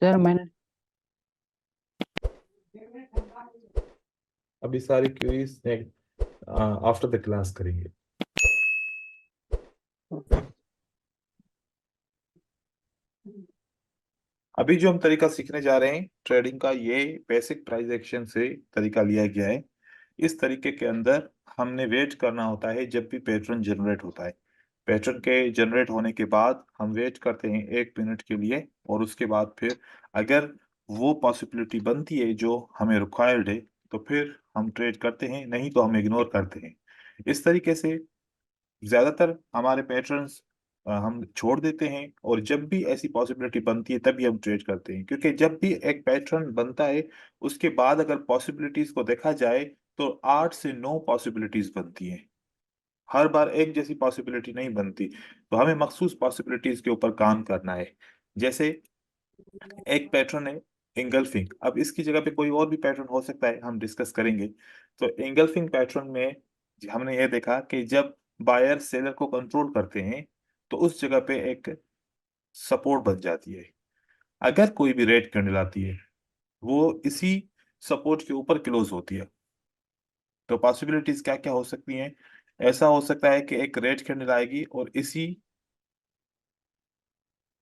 Sir मैंने अभी सारी क्वेरीज आफ्टर द क्लास करेंगे। अभी जो हम तरीका सीखने जा रहे हैं ट्रेडिंग का, ये बेसिक प्राइस एक्शन से तरीका लिया गया है। इस तरीके के अंदर हमने वेट करना होता है जब भी पैटर्न जनरेट होता है। पैटर्न के जनरेट होने के बाद हम वेट करते हैं 1 मिनट के लिए, और उसके बाद फिर अगर वो पॉसिबिलिटी बनती है जो हमें रिक्वायर्ड है तो फिर हम ट्रेड करते हैं, नहीं तो हम इग्नोर करते हैं। इस तरीके से ज्यादातर हमारे पैटर्न्स हम छोड़ देते हैं, और जब भी ऐसी पॉसिबिलिटी बनती है तभी हम ट्रेड करते हैं, क्योंकि जब भी एक पैटर्न बनता है उसके बाद अगर पॉसिबिलिटीज को देखा जाए तो 8 से 9 पॉसिबिलिटीज बनती हैं। हर बार एक जैसी पॉसिबिलिटी नहीं बनती, तो हमें मखसूस पॉसिबिलिटीज के ऊपर काम करना है। जैसे एक पैटर्न है इंगल्फिंग, अब इसकी जगह पे कोई और भी पैटर्न हो सकता है, हम डिस्कस करेंगे। तो इंगल्फिंग पैटर्न में हमने ये देखा कि जब बायर सेलर को कंट्रोल करते हैं तो उस जगह पे एक सपोर्ट बन जाती है। अगर कोई भी रेड कैंडल आती है वो इसी सपोर्ट के ऊपर क्लोज होती है, तो पॉसिबिलिटीज क्या क्या हो सकती हैं। ऐसा हो सकता है कि एक रेड कैंडल आएगी और इसी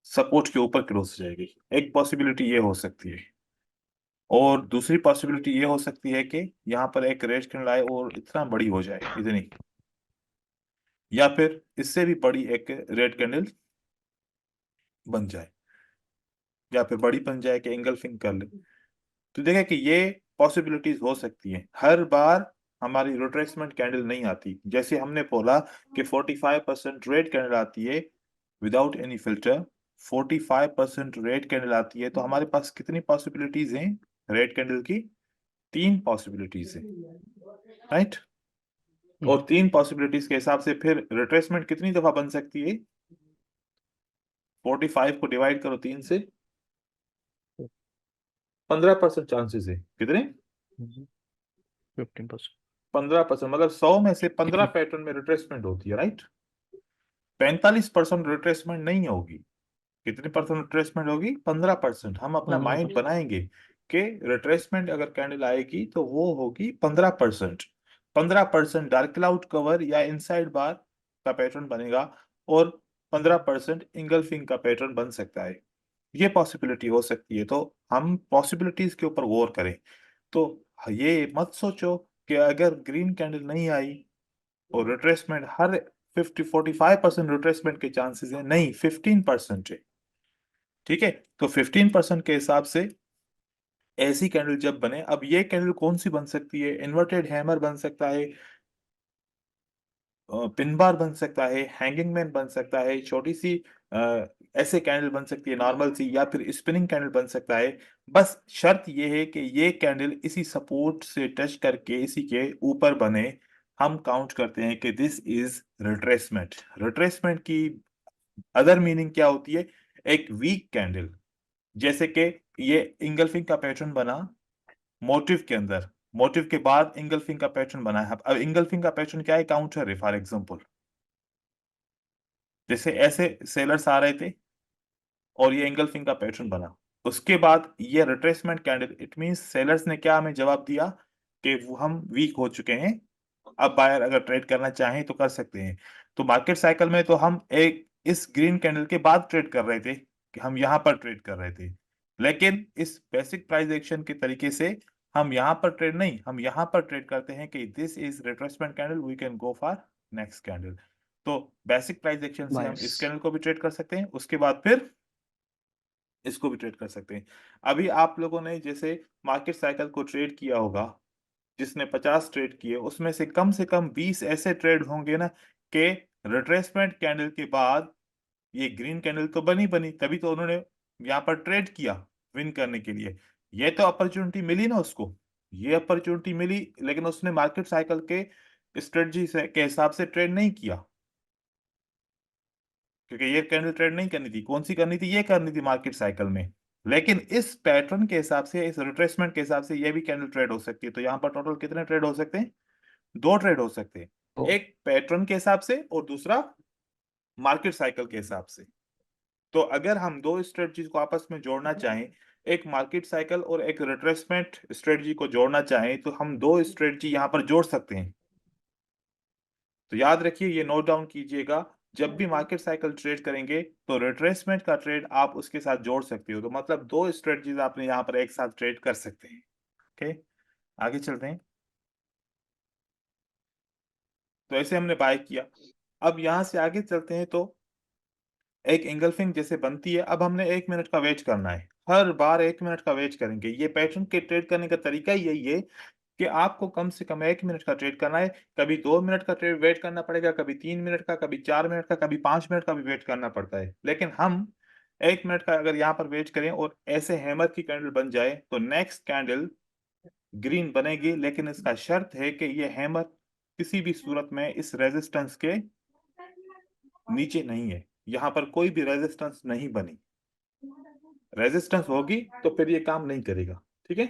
सपोर्ट के ऊपर क्लोज हो जाएगी, एक पॉसिबिलिटी ये हो सकती है। और दूसरी पॉसिबिलिटी ये हो सकती है कि यहाँ पर एक रेड कैंडल आए और इतना बड़ी हो जाए, इतनी, या फिर इससे भी बड़ी एक रेड कैंडल बन जाए, या फिर बड़ी बन जाए कि एंगल्फिंग कर ले। तो देखा कि ये पॉसिबिलिटीज हो सकती हैं। हर बार हमारी रिट्रेसमेंट कैंडल नहीं आती। जैसे हमने बोला कि 45% रेड कैंडल आती है without any filter, 45% red candle आती है, तो हमारे पास कितनी पॉसिबिलिटीज हैं रेड कैंडल की? 3 पॉसिबिलिटीज है, राइट। और 3 पॉसिबिलिटीज के हिसाब से फिर रिट्रेसमेंट कितनी दफा बन सकती है? 45 को डिवाइड करो 3 से, 15% चांसेस है। कितने? 15%। 15%, मतलब 100 में से 15 पैटर्न में रिट्रेसमेंट होती है, राइट। 45% रिट्रेसमेंट नहीं होगी। कितनी परसेंट रिट्रेसमेंट होगी? 15%। हम अपना माइंड 15%। बनाएंगे कि रिट्रेसमेंट अगर कैंडल आएगी तो वो होगी 15%। 15% डार्क क्लाउड कवर या इनसाइड बार का पैटर्न बनेगा, और 15% इंगल्फिंग का पैटर्न बन सकता है। ये पॉसिबिलिटी हो सकती है, तो हम पॉसिबिलिटीज के ऊपर गौर करें। तो ये मत सोचो कि अगर ग्रीन कैंडल नहीं आई और रिट्रेसमेंट हर 45% रिट्रेसमेंट के चांसेस है, नहीं, 15% है। ठीक है, तो 15% के हिसाब से ऐसी कैंडल जब बने, अब ये कैंडल कौन सी बन सकती है? इन्वर्टेड हैमर बन सकता है, पिन बार बन सकता है, हैंगिंग मैन बन सकता है, छोटी सी ऐसे कैंडल बन सकती है नॉर्मल सी, या फिर स्पिनिंग कैंडल बन सकता है। बस शर्त ये है कि ये कैंडल इसी सपोर्ट से टच करके इसी के ऊपर बने। हम काउंट करते हैं कि दिस इज रिट्रेसमेंट। रिट्रेसमेंट की अदर मीनिंग क्या होती है? एक वीक कैंडल, जैसे कि ये इंगल्फिंग का पैटर्न बना मोटिव के अंदर, मोटिव के बाद इंगल्फिंग का पैटर्न बना है। अब इंगल्फिंग का पैटर्न क्या है? काउंटर है, फॉर एग्जांपल। जैसे ऐसे सेलर्स आ रहे थे और ये इंगल्फिंग का पैटर्न बना, उसके बाद ये retracement candle, it means sellers ने क्या हमें जवाब दिया कि वो हम वीक हो चुके हैं, अब बायर अगर ट्रेड करना चाहें तो कर सकते हैं। तो मार्केट साइकिल में तो हम एक इस ग्रीन कैंडल के बाद ट्रेड कर रहे थे, कि हम यहां पर ट्रेड कर रहे थे। लेकिन इस बेसिक प्राइस एक्शन के तरीके से हम यहां पर ट्रेड नहीं, हम यहां पर ट्रेड करते हैं कि this is retracement candle, we can go for next candle. तो बेसिक प्राइस एक्शन से हम बायर्स। इस कैंडल को भी ट्रेड कर सकते हैं, उसके बाद फिर इसको भी ट्रेड कर सकते हैं। अभी आप लोगों ने जैसे मार्केट साइकिल को ट्रेड किया होगा, जिसने 50 ट्रेड किए उसमें से कम 20 ऐसे ट्रेड होंगे ना, कि रिट्रेसमेंट कैंडल के बाद ये ग्रीन कैंडल तो बनी बनी, तभी तो उन्होंने यहाँ पर ट्रेड किया विन करने के लिए। ये तो अपॉर्चुनिटी मिली ना उसको, ये अपॉर्चुनिटी मिली, लेकिन उसने मार्केट साइकिल के स्ट्रेटजी से के हिसाब से ट्रेड नहीं किया, क्योंकि ये कैंडल ट्रेड नहीं करनी थी। कौन सी करनी थी? ये करनी थी मार्केट साइकिल में। लेकिन इस पैटर्न के हिसाब से, इस रिट्रेसमेंट के हिसाब से ये भी कैंडल ट्रेड हो सकती है। तो यहाँ पर टोटल कितने ट्रेड हो सकते हैं? 2 ट्रेड हो सकते हैं, तो एक पैटर्न के हिसाब से और दूसरा मार्केट साइकिल के हिसाब से। तो अगर हम दो स्ट्रेटजीज को आपस में जोड़ना चाहें, एक मार्केट साइकिल और एक रिट्रेसमेंट स्ट्रेटजी को जोड़ना चाहें, तो हम दो स्ट्रेटजी यहाँ पर जोड़ सकते हैं। तो याद रखिए, ये नोट डाउन कीजिएगा, जब भी मार्केट साइकिल ट्रेड करेंगे तो रिट्रेसमेंट का ट्रेड आप उसके साथ जोड़ सकते हो। तो मतलब दो स्ट्रेटजीज आपने यहाँ पर एक साथ ट्रेड कर सकते हैं। ओके, आगे चलते हैं। तो ऐसे हमने बाय किया। अब यहां से आगे चलते हैं, तो एक एंगल्फिंग जैसे बनती है। अब हमने 1 मिनट का वेट करना है, हर बार 1 मिनट का वेट करेंगे। ये पैटर्न के ट्रेड करने का तरीका ही यही है कि आपको कम से कम 1 मिनट का ट्रेड करना है। कभी 2 मिनट का ट्रेड वेट करना पड़ेगा, कभी 3 मिनट का, कभी 4 मिनट का, कभी 5 मिनट का भी वेट करना पड़ता है। लेकिन हम 1 मिनट का अगर यहाँ पर वेट करें और ऐसे हैमर की कैंडल बन जाए, तो नेक्स्ट कैंडल ग्रीन बनेगी। लेकिन इसका शर्त है कि ये हैमर किसी भी सूरत में इस रेजिस्टेंस के नीचे नहीं है। यहाँ पर कोई भी रेजिस्टेंस नहीं बनी। रेजिस्टेंस होगी तो फिर ये काम नहीं करेगा। ठीक है,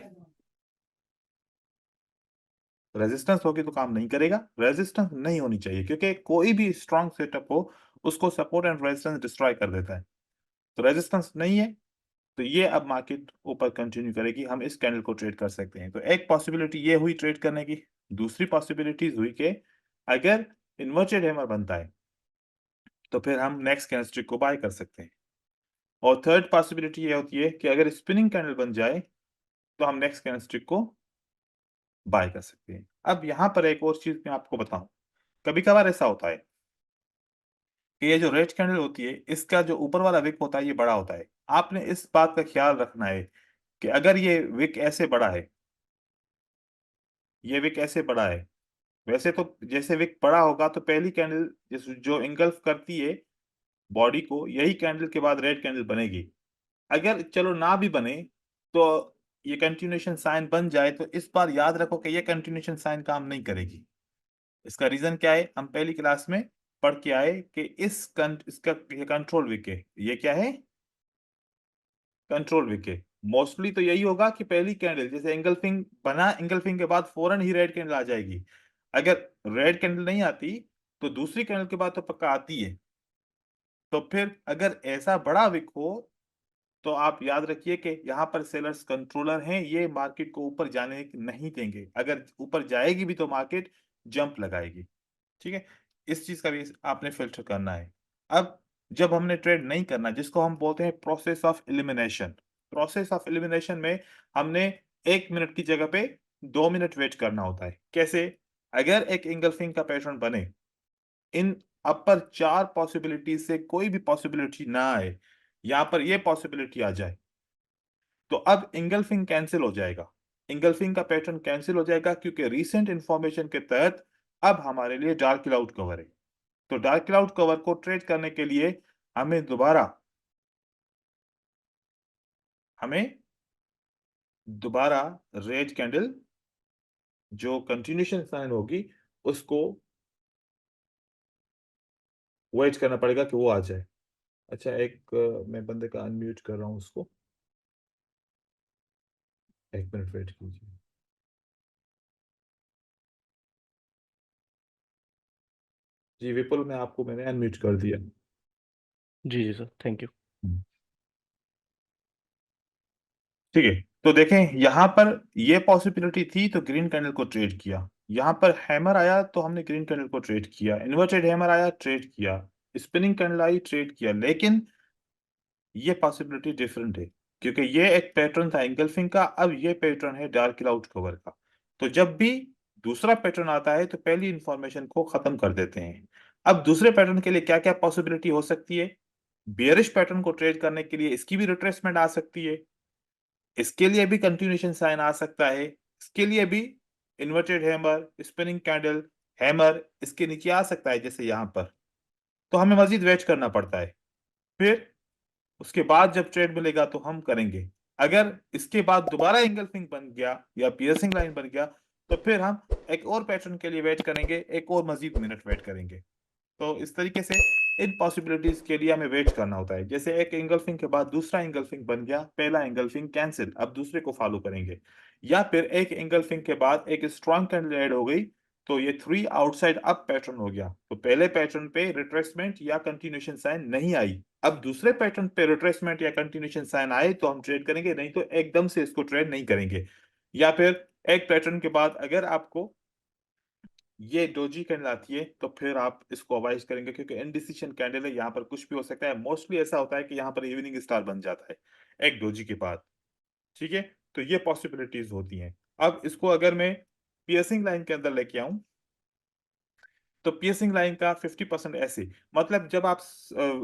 रेजिस्टेंस होगी तो काम नहीं करेगा। रेजिस्टेंस नहीं होनी चाहिए, क्योंकि कोई भी स्ट्रांग सेटअप हो उसको सपोर्ट एंड रेजिस्टेंस डिस्ट्रॉय कर देता है। तो रेजिस्टेंस नहीं है, तो ये अब मार्केट ऊपर कंटिन्यू करेगी। हम इस कैंडल को ट्रेड कर सकते हैं। तो एक पॉसिबिलिटी ये हुई ट्रेड करने की। दूसरी पॉसिबिलिटीज हुई कि अगर इन्वर्टेड हैमर बनता है तो फिर हम नेक्स्ट कैंडलस्टिक को बाय कर सकते हैं। और थर्ड पॉसिबिलिटी ये होती है कि अगर स्पिनिंग कैंडल बन जाए तो हम नेक्स्ट कैंडलस्टिक को बाय कर सकते हैं। अब यहां पर एक और चीज मैं आपको बताऊं, कभी कभार ऐसा होता है कि ये जो रेड कैंडल होती है, इसका जो ऊपर वाला विक होता है ये बड़ा होता है। आपने इस बात का ख्याल रखना है कि अगर ये विक ऐसे बड़ा है, ये विक ऐसे बड़ा है, वैसे तो जैसे विक बड़ा होगा तो पहली कैंडल जो इंगल्फ करती है बॉडी को, यही कैंडल के बाद रेड कैंडल बनेगी। अगर चलो ना भी बने तो ये कंटिन्यूएशन साइन बन जाए, तो इस बार याद रखो कि ये कंटिन्यूएशन साइन काम नहीं करेगी। इसका रीजन क्या है, हम पहली क्लास में पढ़ के आए कि इसका ये कंट्रोल विक है। ये क्या है, कंट्रोल विक है। मोस्टली तो यही होगा कि पहली कैंडल जैसे एंगल्फिंग बना, एंगल्फिंग के बाद फौरन ही रेड कैंडल आ जाएगी। अगर रेड कैंडल नहीं आती तो दूसरी कैंडल के बाद तो पक्का आती है। तो फिर अगर ऐसा बड़ा विक हो तो आप याद रखिए कि यहाँ पर सेलर्स कंट्रोलर हैं, ये मार्केट को ऊपर जाने नहीं देंगे। अगर ऊपर जाएगी भी तो मार्केट जंप लगाएगी। ठीक है, इस चीज का भी आपने फिल्टर करना है। अब जब हमने ट्रेड नहीं करना, जिसको हम बोलते हैं process of elimination, process of elimination में हमने 1 मिनट की जगह पे 2 मिनट वेट करना होता है। कैसे, अगर एक इंगल्फिंग का पैटर्न बने, इन अपर 4 पॉसिबिलिटी से कोई भी पॉसिबिलिटी ना आए, यहां पर ये पॉसिबिलिटी आ जाए, तो अब इंगल्फिंग कैंसिल हो जाएगा। इंगल्फिंग का पैटर्न कैंसिल हो जाएगा, क्योंकि रीसेंट इंफॉर्मेशन के तहत अब हमारे लिए डार्क क्लाउड कवर है। तो डार्क क्लाउड कवर को ट्रेड करने के लिए हमें दोबारा रेड कैंडल जो कंटिन्यूशन साइन होगी उसको वेट करना पड़ेगा कि वो आ जाए। अच्छा, मैं बंदे का अनम्यूट कर रहा हूं उसको, 1 मिनट वेट कीजिए। जी विपुल, मैंने अनम्यूट कर दिया। जी जी सर, थैंक यू। ठीक है, तो देखें यहां पर ये पॉसिबिलिटी थी तो ग्रीन कैंडल को ट्रेड किया। यहां पर हैमर आया तो हमने ग्रीन कैंडल को ट्रेड किया। इन्वर्टेड हैमर आया, ट्रेड किया। स्पिनिंग कैंडल आई, ट्रेड किया। लेकिन ये पॉसिबिलिटी डिफरेंट है, क्योंकि ये एक पैटर्न था एंगल्फिंग का, अब ये पैटर्न है डार्क क्लाउड कवर का। तो जब भी दूसरा पैटर्न आता है तो पहली इंफॉर्मेशन को खत्म कर देते हैं। अब दूसरे पैटर्न के लिए क्या क्या पॉसिबिलिटी हो सकती है, बेयरिश पैटर्न को ट्रेड करने के लिए इसकी भी रिट्रेसमेंट आ सकती है, इसके लिए भी कंटिन्यूएशन साइन आ सकता है, इसके लिए भी inverted hammer, spinning candle, hammer इसके नीचे आ सकता है जैसे यहां पर। तो हमें मजीद वेट करना पड़ता है। फिर उसके बाद जब ट्रेड मिलेगा तो हम करेंगे। अगर इसके बाद दोबारा एंगल्फिंग बन गया या पियर्सिंग लाइन बन गया, तो फिर हम एक और पैटर्न के लिए वेट करेंगे, एक और मजीद मिनट वेट करेंगे। तो इस तरीके से इन पॉसिबिलिटीज के लिए हमें वेट करना होता है। जैसे एक एंगल्फिंग के बाद दूसरा एंगल्फिंग बन गया, पहला एंगल्फिंग कैंसिल, अब दूसरे को फॉलो करेंगे। या फिर एक एंगल्फिंग के बाद एक स्ट्रॉन्ग कैंडल ऐड हो गई, तो ये 3 आउटसाइड अप पैटर्न हो गया। तो पहले पैटर्न पे रिट्रेसमेंट या कंटिन्यूएशन साइन नहीं आई, अब दूसरे पैटर्न पे रिट्रेसमेंट या कंटिन्यूएशन साइन आए तो हम ट्रेड करेंगे, नहीं तो एकदम से इसको ट्रेड नहीं करेंगे। या फिर एक पैटर्न के बाद अगर आपको ये डोजी कैंडल आती है तो फिर आप इसको अवॉइड करेंगे, क्योंकि इनडिसीजन कैंडल है, यहाँ पर कुछ भी हो सकता है। मोस्टली ऐसा होता है कि यहाँ पर इवनिंग स्टार बन जाता है एक डोजी के बाद। ठीक है, तो ये पॉसिबिलिटीज होती हैं। अब इसको अगर मैं पियर्सिंग लाइन के अंदर लेके आऊं, तो पियर्सिंग लाइन का 50% ऐसे, मतलब जब आप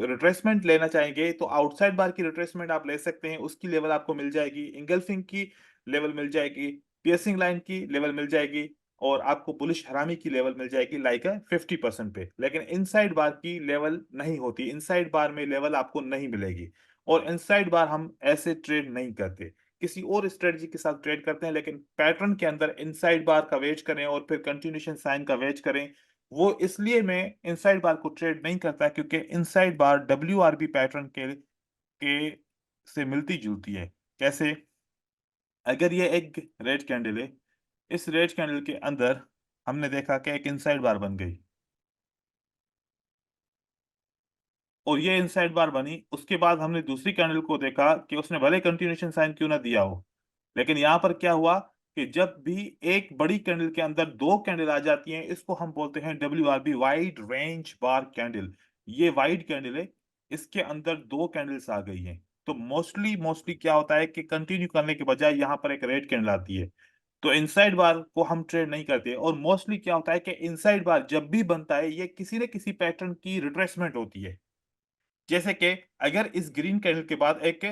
रिट्रेसमेंट लेना चाहेंगे तो आउटसाइड बार की रिट्रेसमेंट आप ले सकते हैं, उसकी लेवल आपको मिल जाएगी, इंगल्फिंग की लेवल मिल जाएगी, पियर्सिंग लाइन की लेवल मिल जाएगी, और आपको बुलिश हरामी की लेवल मिल जाएगी लाइक 50% पे। लेकिन इनसाइड बार की लेवल नहीं होती, इनसाइड बार में लेवल आपको नहीं मिलेगी, और इनसाइड बार हम ऐसे ट्रेड नहीं करते, किसी और स्ट्रेटजी के साथ ट्रेड करते हैं। लेकिन पैटर्न के अंदर इनसाइड बार का वेट करें और फिर कंटिन्यूएशन साइन का वेट करें, वो इसलिए मैं इनसाइड बार को ट्रेड नहीं करता, क्योंकि इनसाइड बार डब्ल्यूआरबी पैटर्न के से मिलती जुलती है। कैसे? अगर ये एक रेड कैंडल है, इस रेड कैंडल के अंदर हमने देखा कि एक इनसाइड बार बन गई, और ये इनसाइड बार बनी, उसके बाद हमने दूसरी कैंडल को देखा कि उसने भले कंटिन्यूएशन साइन क्यों ना दिया हो, लेकिन यहां पर क्या हुआ कि जब भी एक बड़ी कैंडल के अंदर दो कैंडल आ जाती हैं, इसको हम बोलते हैं डब्ल्यूआरबी, वाइड रेंज बार कैंडल। ये वाइड कैंडल है, इसके अंदर दो कैंडल्स आ गई हैं, तो मोस्टली मोस्टली क्या होता है कि कंटिन्यू करने के बजाय यहां पर एक रेड कैंडल आती है, तो इनसाइड बार को हम ट्रेड नहीं करते। और मोस्टली क्या होता है कि इनसाइड बार जब भी बनता है, ये किसी न किसी पैटर्न की रिट्रेसमेंट होती है। जैसे कि अगर इस ग्रीन कैंडल के बाद एक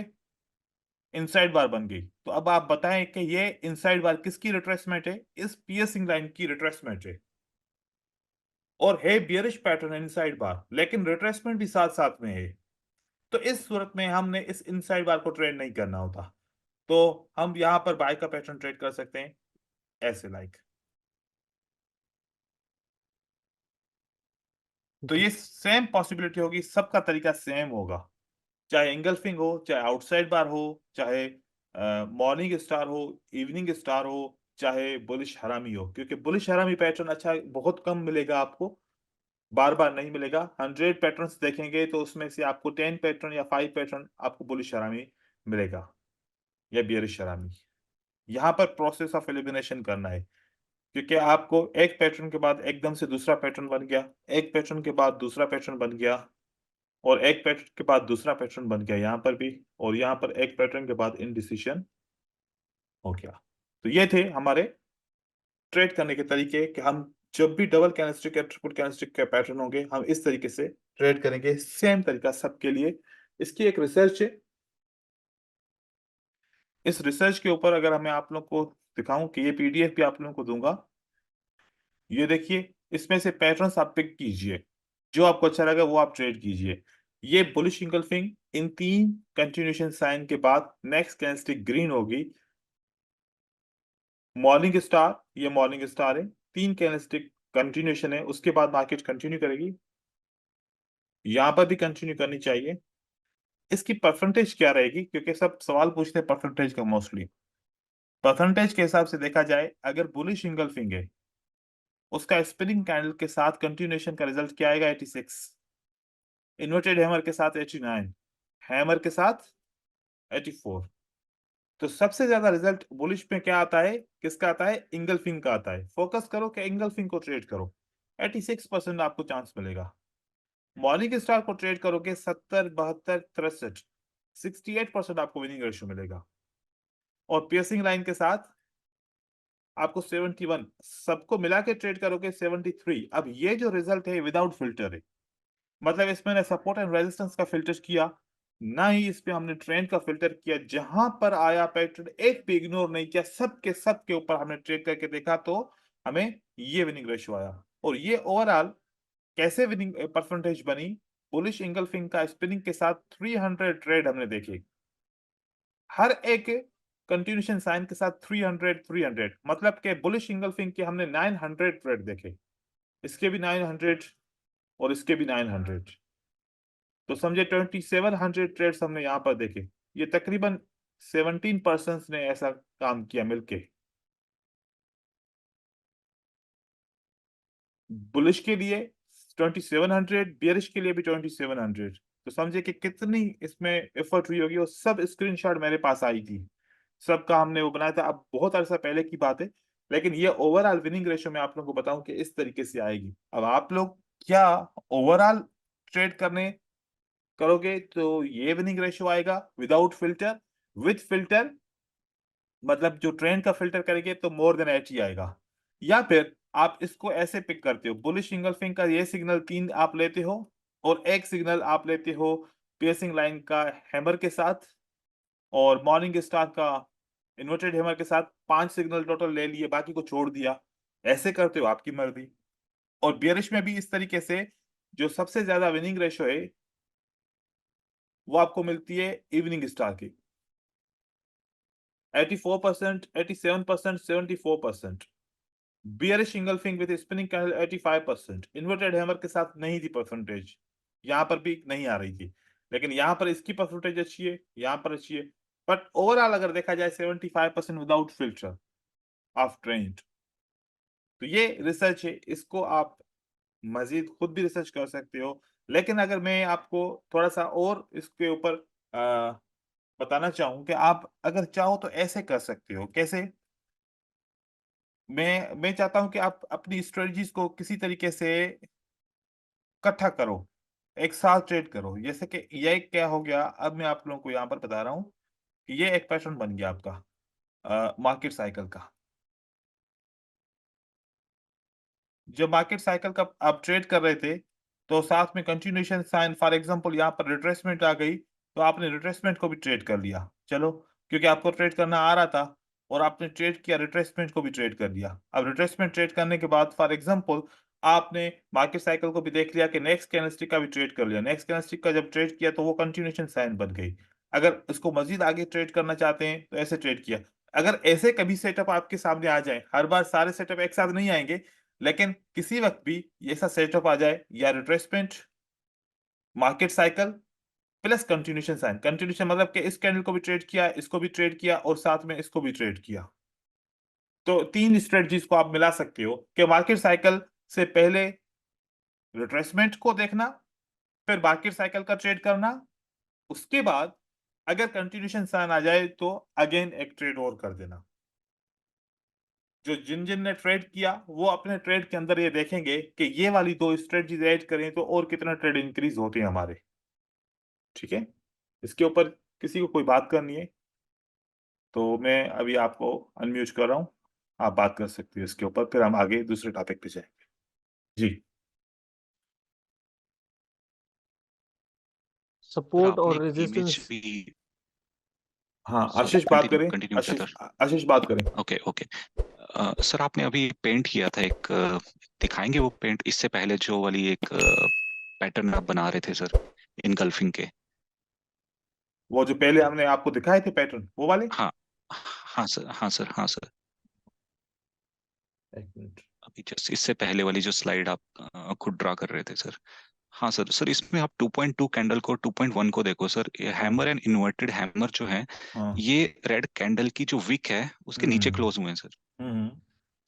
इनसाइड बार बन गई, तो अब आप बताएं कि ये इनसाइड बार किसकी रिट्रेसमेंट है? इस पियर्सिंग लाइन की रिट्रेसमेंट है, और है बियरिश पैटर्न इनसाइड बार, लेकिन रिट्रेसमेंट भी साथ साथ में है। तो इस सूरत में हमने इस इनसाइड बार को ट्रेड नहीं करना होता, तो हम यहां पर बाय का पैटर्न ट्रेड कर सकते हैं ऐसे लाइक। तो जी। ये सेम पॉसिबिलिटी होगी, सबका तरीका सेम होगा, चाहे इंगल्फिंग हो, चाहे आउटसाइड बार हो, चाहे मॉर्निंग स्टार हो, इवनिंग स्टार हो, चाहे बुलिश हरामी हो। क्योंकि बुलिश हरामी पैटर्न अच्छा बहुत कम मिलेगा आपको, बार बार नहीं मिलेगा। 100 पैटर्न्स देखेंगे तो उसमें से आपको 10 पैटर्न या 5 पैटर्न आपको बुलिश हरामी मिलेगा या बियरिश हरामी। यहाँ पर प्रोसेस ऑफ एलिमिनेशन करना है, क्योंकि आपको एक पैटर्न के बाद एकदम से दूसरा पैटर्न बन गया, एक पैटर्न के बाद दूसरा पैटर्न बन गया, और एक पैटर्न के बाद दूसरा पैटर्न बन गया यहाँ पर भी, और यहाँ पर एक पैटर्न के बाद इनडिसीजन हो गया। तो ये थे हमारे ट्रेड करने के तरीके, कि हम जब भी डबल कैंडलस्टिक या ट्रिपल कैंडलस्टिक के पैटर्न होंगे, हम इस तरीके से ट्रेड करेंगे, सेम तरीका सबके लिए। इसकी एक रिसर्च है, इस रिसर्च के ऊपर अगर मैं आप लोग को दिखाऊं कि ये पीडीएफ भी आप लोगों को दूंगा, ये देखिए, इसमें से पैटर्न्स आप पिक कीजिए, जो आपको अच्छा लगा वो आप ट्रेड कीजिए। ये बुलिश इंगल्फिंग इन 3 कंटिन्यूएशन साइन के बाद नेक्स्ट कैंडलस्टिक ग्रीन होगी। मॉर्निंग स्टार, ये मॉर्निंग स्टार है, 3 कैंडलस्टिक कंटिन्यूएशन है, उसके बाद मार्केट कंटिन्यू करेगी, यहां पर भी कंटिन्यू करनी चाहिए। इसकी परसेंटेज क्या रहेगी, क्योंकि सब सवाल पूछते हैं परसेंटेज का मोस्टली। परसेंटेज के हिसाब से देखा जाए, अगर बुलिश इंगल्फिंग है, उसका स्पिनिंग कैंडल के साथ कंटिन्यूएशन का रिजल्ट क्या आएगा? 86, इन्वर्टेड हैमर के साथ 89, हैमर के साथ 84। तो सबसे ज्यादा रिजल्ट बुलिश में क्या आता है, किसका आता है? इंगल्फिंग का आता है। फोकस करो कि इंगल्फिंग को ट्रेड करो, 86% आपको चांस मिलेगा। मॉर्निंग स्टार को ट्रेड करोगे 70, 72, 63, 68% आपको विनिंग रेशियो मिलेगा। और पियर्सिंग लाइन के साथ आपको 71, सबको मिला के ट्रेड करोगे 73। अब ये जो रिजल्ट है विदाउट फिल्टर है, मतलब इसमें ना सपोर्ट एंड रेजिस्टेंस का फिल्टर किया, ना ही इस पे हमने ट्रेंड का फिल्टर किया। जहां पर आया पैटर्न एक पे इग्नोर नहीं किया, सब के ऊपर हमने ट्रेड करके देखा, तो हमें ये विनिंग रेशियो आया। और ये ओवरऑल कैसे विनिंग परसेंटेज बनी? बुलिश इंगल्फिंग का स्पिनिंग के साथ 300 ट्रेड हमने देखे, हर एक कंटिन्यूशन साइन के साथ 300 300, मतलब के बुलिश इंगल्फिंग के हमने 900 ट्रेड देखे, इसके भी 900 और इसके भी 900, तो समझे 2700 ट्रेड्स हमने यहां पर देखे। ये तकरीबन 17% ने ऐसा काम किया मिलके। बुलिश के लिए 2700, बियरिश के लिए भी 2700। तो समझे कि कितनी इसमें एफर्ट हुई होगी, और सब स्क्रीनशॉट मेरे पास आई थी, सबका हमने वो बनाया था। अब बहुत अरसा पहले की बात है, लेकिन ये ओवरऑल विनिंग रेशियो मैं आप लोगों को बताऊं कि इस तरीके से आएगी। अब आप लोग क्या ओवरऑल ट्रेड करने करोगे तो ये विनिंग रेशियो आएगा विदाउट फिल्टर। विथ फिल्टर मतलब जो ट्रेंड का फिल्टर करेंगे तो मोर देन एच ही आएगा। या फिर आप इसको ऐसे पिक करते हो, बुलिश इंगल्फिंग का ये सिग्नल 3 आप लेते हो, और एक सिग्नल आप लेते हो पियर्सिंग लाइन का हैमर के साथ, और मॉर्निंग स्टार का इन्वर्टेड हैमर के साथ। 5 सिग्नल टोटल ले लिए, बाकी को छोड़ दिया। ऐसे करते हो, आपकी मर्जी। और बियरिश में भी इस तरीके से जो सबसे ज्यादा विनिंग रेशो है वो आपको मिलती है इवनिंग स्टार की, 84%, 87%, 74%। Bearish engulfing with spinning candle 85%। Inverted hammer के साथ नहीं थी परसेंटेज, यहां पर भी नहीं आ रही थी, लेकिन यहां पर इसकी परसेंटेज अच्छी है, यहां पर अच्छी है। बट ओवरऑल अगर देखा जाए 75% विदाउट फिल्टर ऑफ ट्रेंड। तो ये रिसर्च है, इसको आप मजीद खुद भी रिसर्च कर सकते हो। लेकिन अगर मैं आपको थोड़ा सा और इसके ऊपर बताना चाहूं कि आप अगर चाहो तो ऐसे कर सकते हो। कैसे? मैं चाहता हूं कि आप अपनी स्ट्रेटजीज को किसी तरीके से इकट्ठा करो, एक साथ ट्रेड करो। जैसे कि ये क्या हो गया, अब मैं आप लोगों को यहाँ पर बता रहा हूँ कि ये एक पैटर्न बन गया आपका मार्केट साइकिल का। जब मार्केट साइकिल का आप ट्रेड कर रहे थे तो साथ में कंटिन्यूएशन साइन, फॉर एग्जांपल यहाँ पर रिट्रेसमेंट आ गई तो आपने रिट्रेसमेंट को भी ट्रेड कर लिया, चलो, क्योंकि आपको ट्रेड करना आ रहा था, और आपने ट्रेड किया, रिट्रेसमेंट को भी ट्रेड कर लिया। अब रिट्रेसमेंट ट्रेड करने के बाद फॉर एग्जांपल आपने मार्केट साइकिल को भी देख लिया कि नेक्स्ट कैंडलस्टिक का भी ट्रेड कर लिया। नेक्स्ट कैंडलस्टिक का जब ट्रेड किया तो वो कंटिन्यूएशन साइन बन गई। अगर इसको मजीद आगे ट्रेड करना चाहते हैं तो ऐसे ट्रेड किया। अगर ऐसे कभी सेटअप आपके सामने आ जाए, हर बार सारे सेटअप एक साथ नहीं आएंगे, लेकिन किसी वक्त भी ऐसा सेटअप आ जाए, या retracement, market cycle plus continuation sign. Continuation मतलब कि इस कैंडल को भी ट्रेड किया, इसको भी ट्रेड किया, और साथ में इसको भी ट्रेड किया। तो तीन स्ट्रेटजीज को आप मिला सकते हो कि मार्केट साइकिल से पहले रिट्रेसमेंट को देखना, फिर मार्केट साइकिल का ट्रेड करना, उसके बाद अगर कंटिन्यूशन साइन आ जाए तो अगेन एक ट्रेड और कर देना। जो जिन जिन ने ट्रेड किया वो अपने ट्रेड के अंदर ये देखेंगे कि ये वाली दो स्ट्रेटजीज ऐड करें तो और कितना ट्रेड इंक्रीज होते हैं हमारे। ठीक है, इसके ऊपर किसी को कोई बात करनी है तो मैं अभी आपको अनम्यूट कर रहा हूँ, आप बात कर सकते हो इसके ऊपर, फिर हम आगे दूसरे टॉपिक पे जाएंगे। जी सर सपोर्ट आपने और एक इमेज रेजिस्टेंस। भी, हाँ, सॉरी आशीष बात कंटिन्यू करें। कंटिन्यू आशीष, ब्रदर। आशीष बात करें। Okay okay. सर आपने अभी पेंट किया था एक, दिखाएंगे वो पेंट इससे पहले जो वाली एक पैटर्न आप बना रहे थे सर, इनगल्फिंग के। वो जो पहले हमने आपको दिखाए थे पैटर्न, वो वाले। हाँ हाँ सर, हाँ सर, हाँ सर। एक मिनट। अभी जस्ट इससे पहले वाली जो स्लाइड आप खुद ड्रा कर रहे थे सर। हाँ सर, सर इसमें आप 2.2 कैंडल को 2.1 को देखो सर, हाँ हैमर एंड इन्वर्टेड हैमर जो है, हाँ। ये रेड कैंडल की जो विक है उसके नीचे हम्म क्लोज हुए हैं सर। हम्म।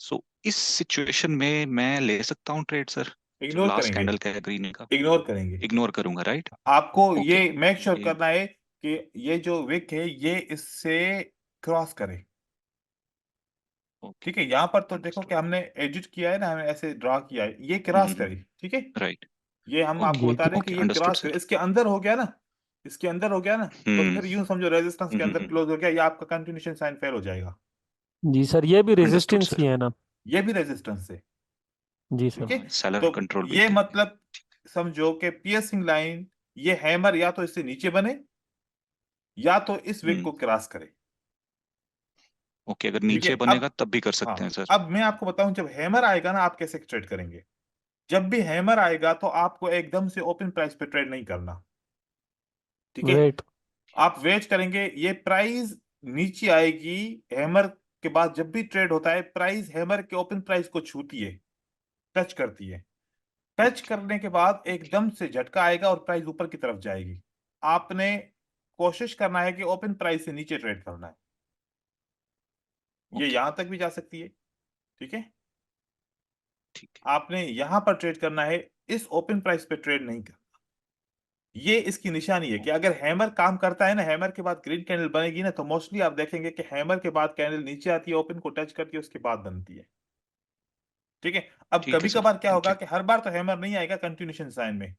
सो इस सिचुएशन में मैं ले सकता हूँ ट्रेड सर, जो इग्नोर लास्ट करेंगे, कैंडल का ग्रीन का। इग्नोर करेंगे। इग्नोर करूंगा, राइट? आपको ये ओके मेक श्योर ये करना है कि ये जो विक है ये इससे क्रॉस करे। ओके, ठीक है, यहाँ पर तो देखो कि अंडरस्टूड। हमने एडिट किया है ना, हमने ऐसे ड्रा किया है, ये क्रॉस करे। ठीक है, राइट। ये हम ओके आपको जी बता रहे हैं कि ओके, ये अंडरस्टूड क्रॉस करे, सर। इसके अंदर हो गया ना, इसके अंदर हो गया ना, तो हम्म फिर यूं समझो रेजिस्टेंस के अंदर हम्म, क्लोज हो गया, ये आपका कंटिन्यूशन साइन फेल हो जाएगा। जी सर, ये भी अंडरस्टूड रेजिस्टेंस ही सर। है ना? ये भी रेजिस्टेंस है। जी ठीक सर। है, हाँ, सेलर तो कंट्रोल ये वीक है। मतलब समझो कि पियर्सिंग लाइन, ये हैमर या तो इससे नीचे बने या तो इस विक हम्म को क्रॉस करे। ओके, अगर ठीक है, नीचे बनेगा अब, तब भी कर हाँ, सकते हैं सर। अब मैं आपको बताऊं जब हैमर आएगा ना आप कैसे ट्रेड करेंगे। जब भी हैमर आएगा तो आपको एकदम से ओपन प्राइस पे ट्रेड नहीं करना। ठीक है, वेट। आप वेट करेंगे, ये प्राइस नीचे आएगी। हैमर के बाद जब भी ट्रेड होता है प्राइस हैमर के ओपन प्राइस को छूती है, टच करती है। टच ओके करने के बाद एकदम से झटका आएगा और प्राइस ऊपर की तरफ जाएगी। आपने कोशिश करना है कि ओपन प्राइस से नीचे ट्रेड करना है। ये ओके यहां तक भी जा सकती है। ठीक है, ठीक है। आपने यहां पर ट्रेड करना है, इस ओपन प्राइस पे ट्रेड नहीं करना। ये इसकी निशानी है कि अगर हैमर काम करता है ना, हैमर के बाद ग्रीन कैंडल बनेगी ना, तो मोस्टली आप देखेंगे कि हैमर के बाद कैंडल नीचे आती है, ओपन को टच करती है, उसके बाद बनती है। ठीक है। अब ठीक है कभी सर, कभार क्या थैंक होगा यू। कि हर बार तो हैमर नहीं आएगा कंटिन्यूशन साइन में।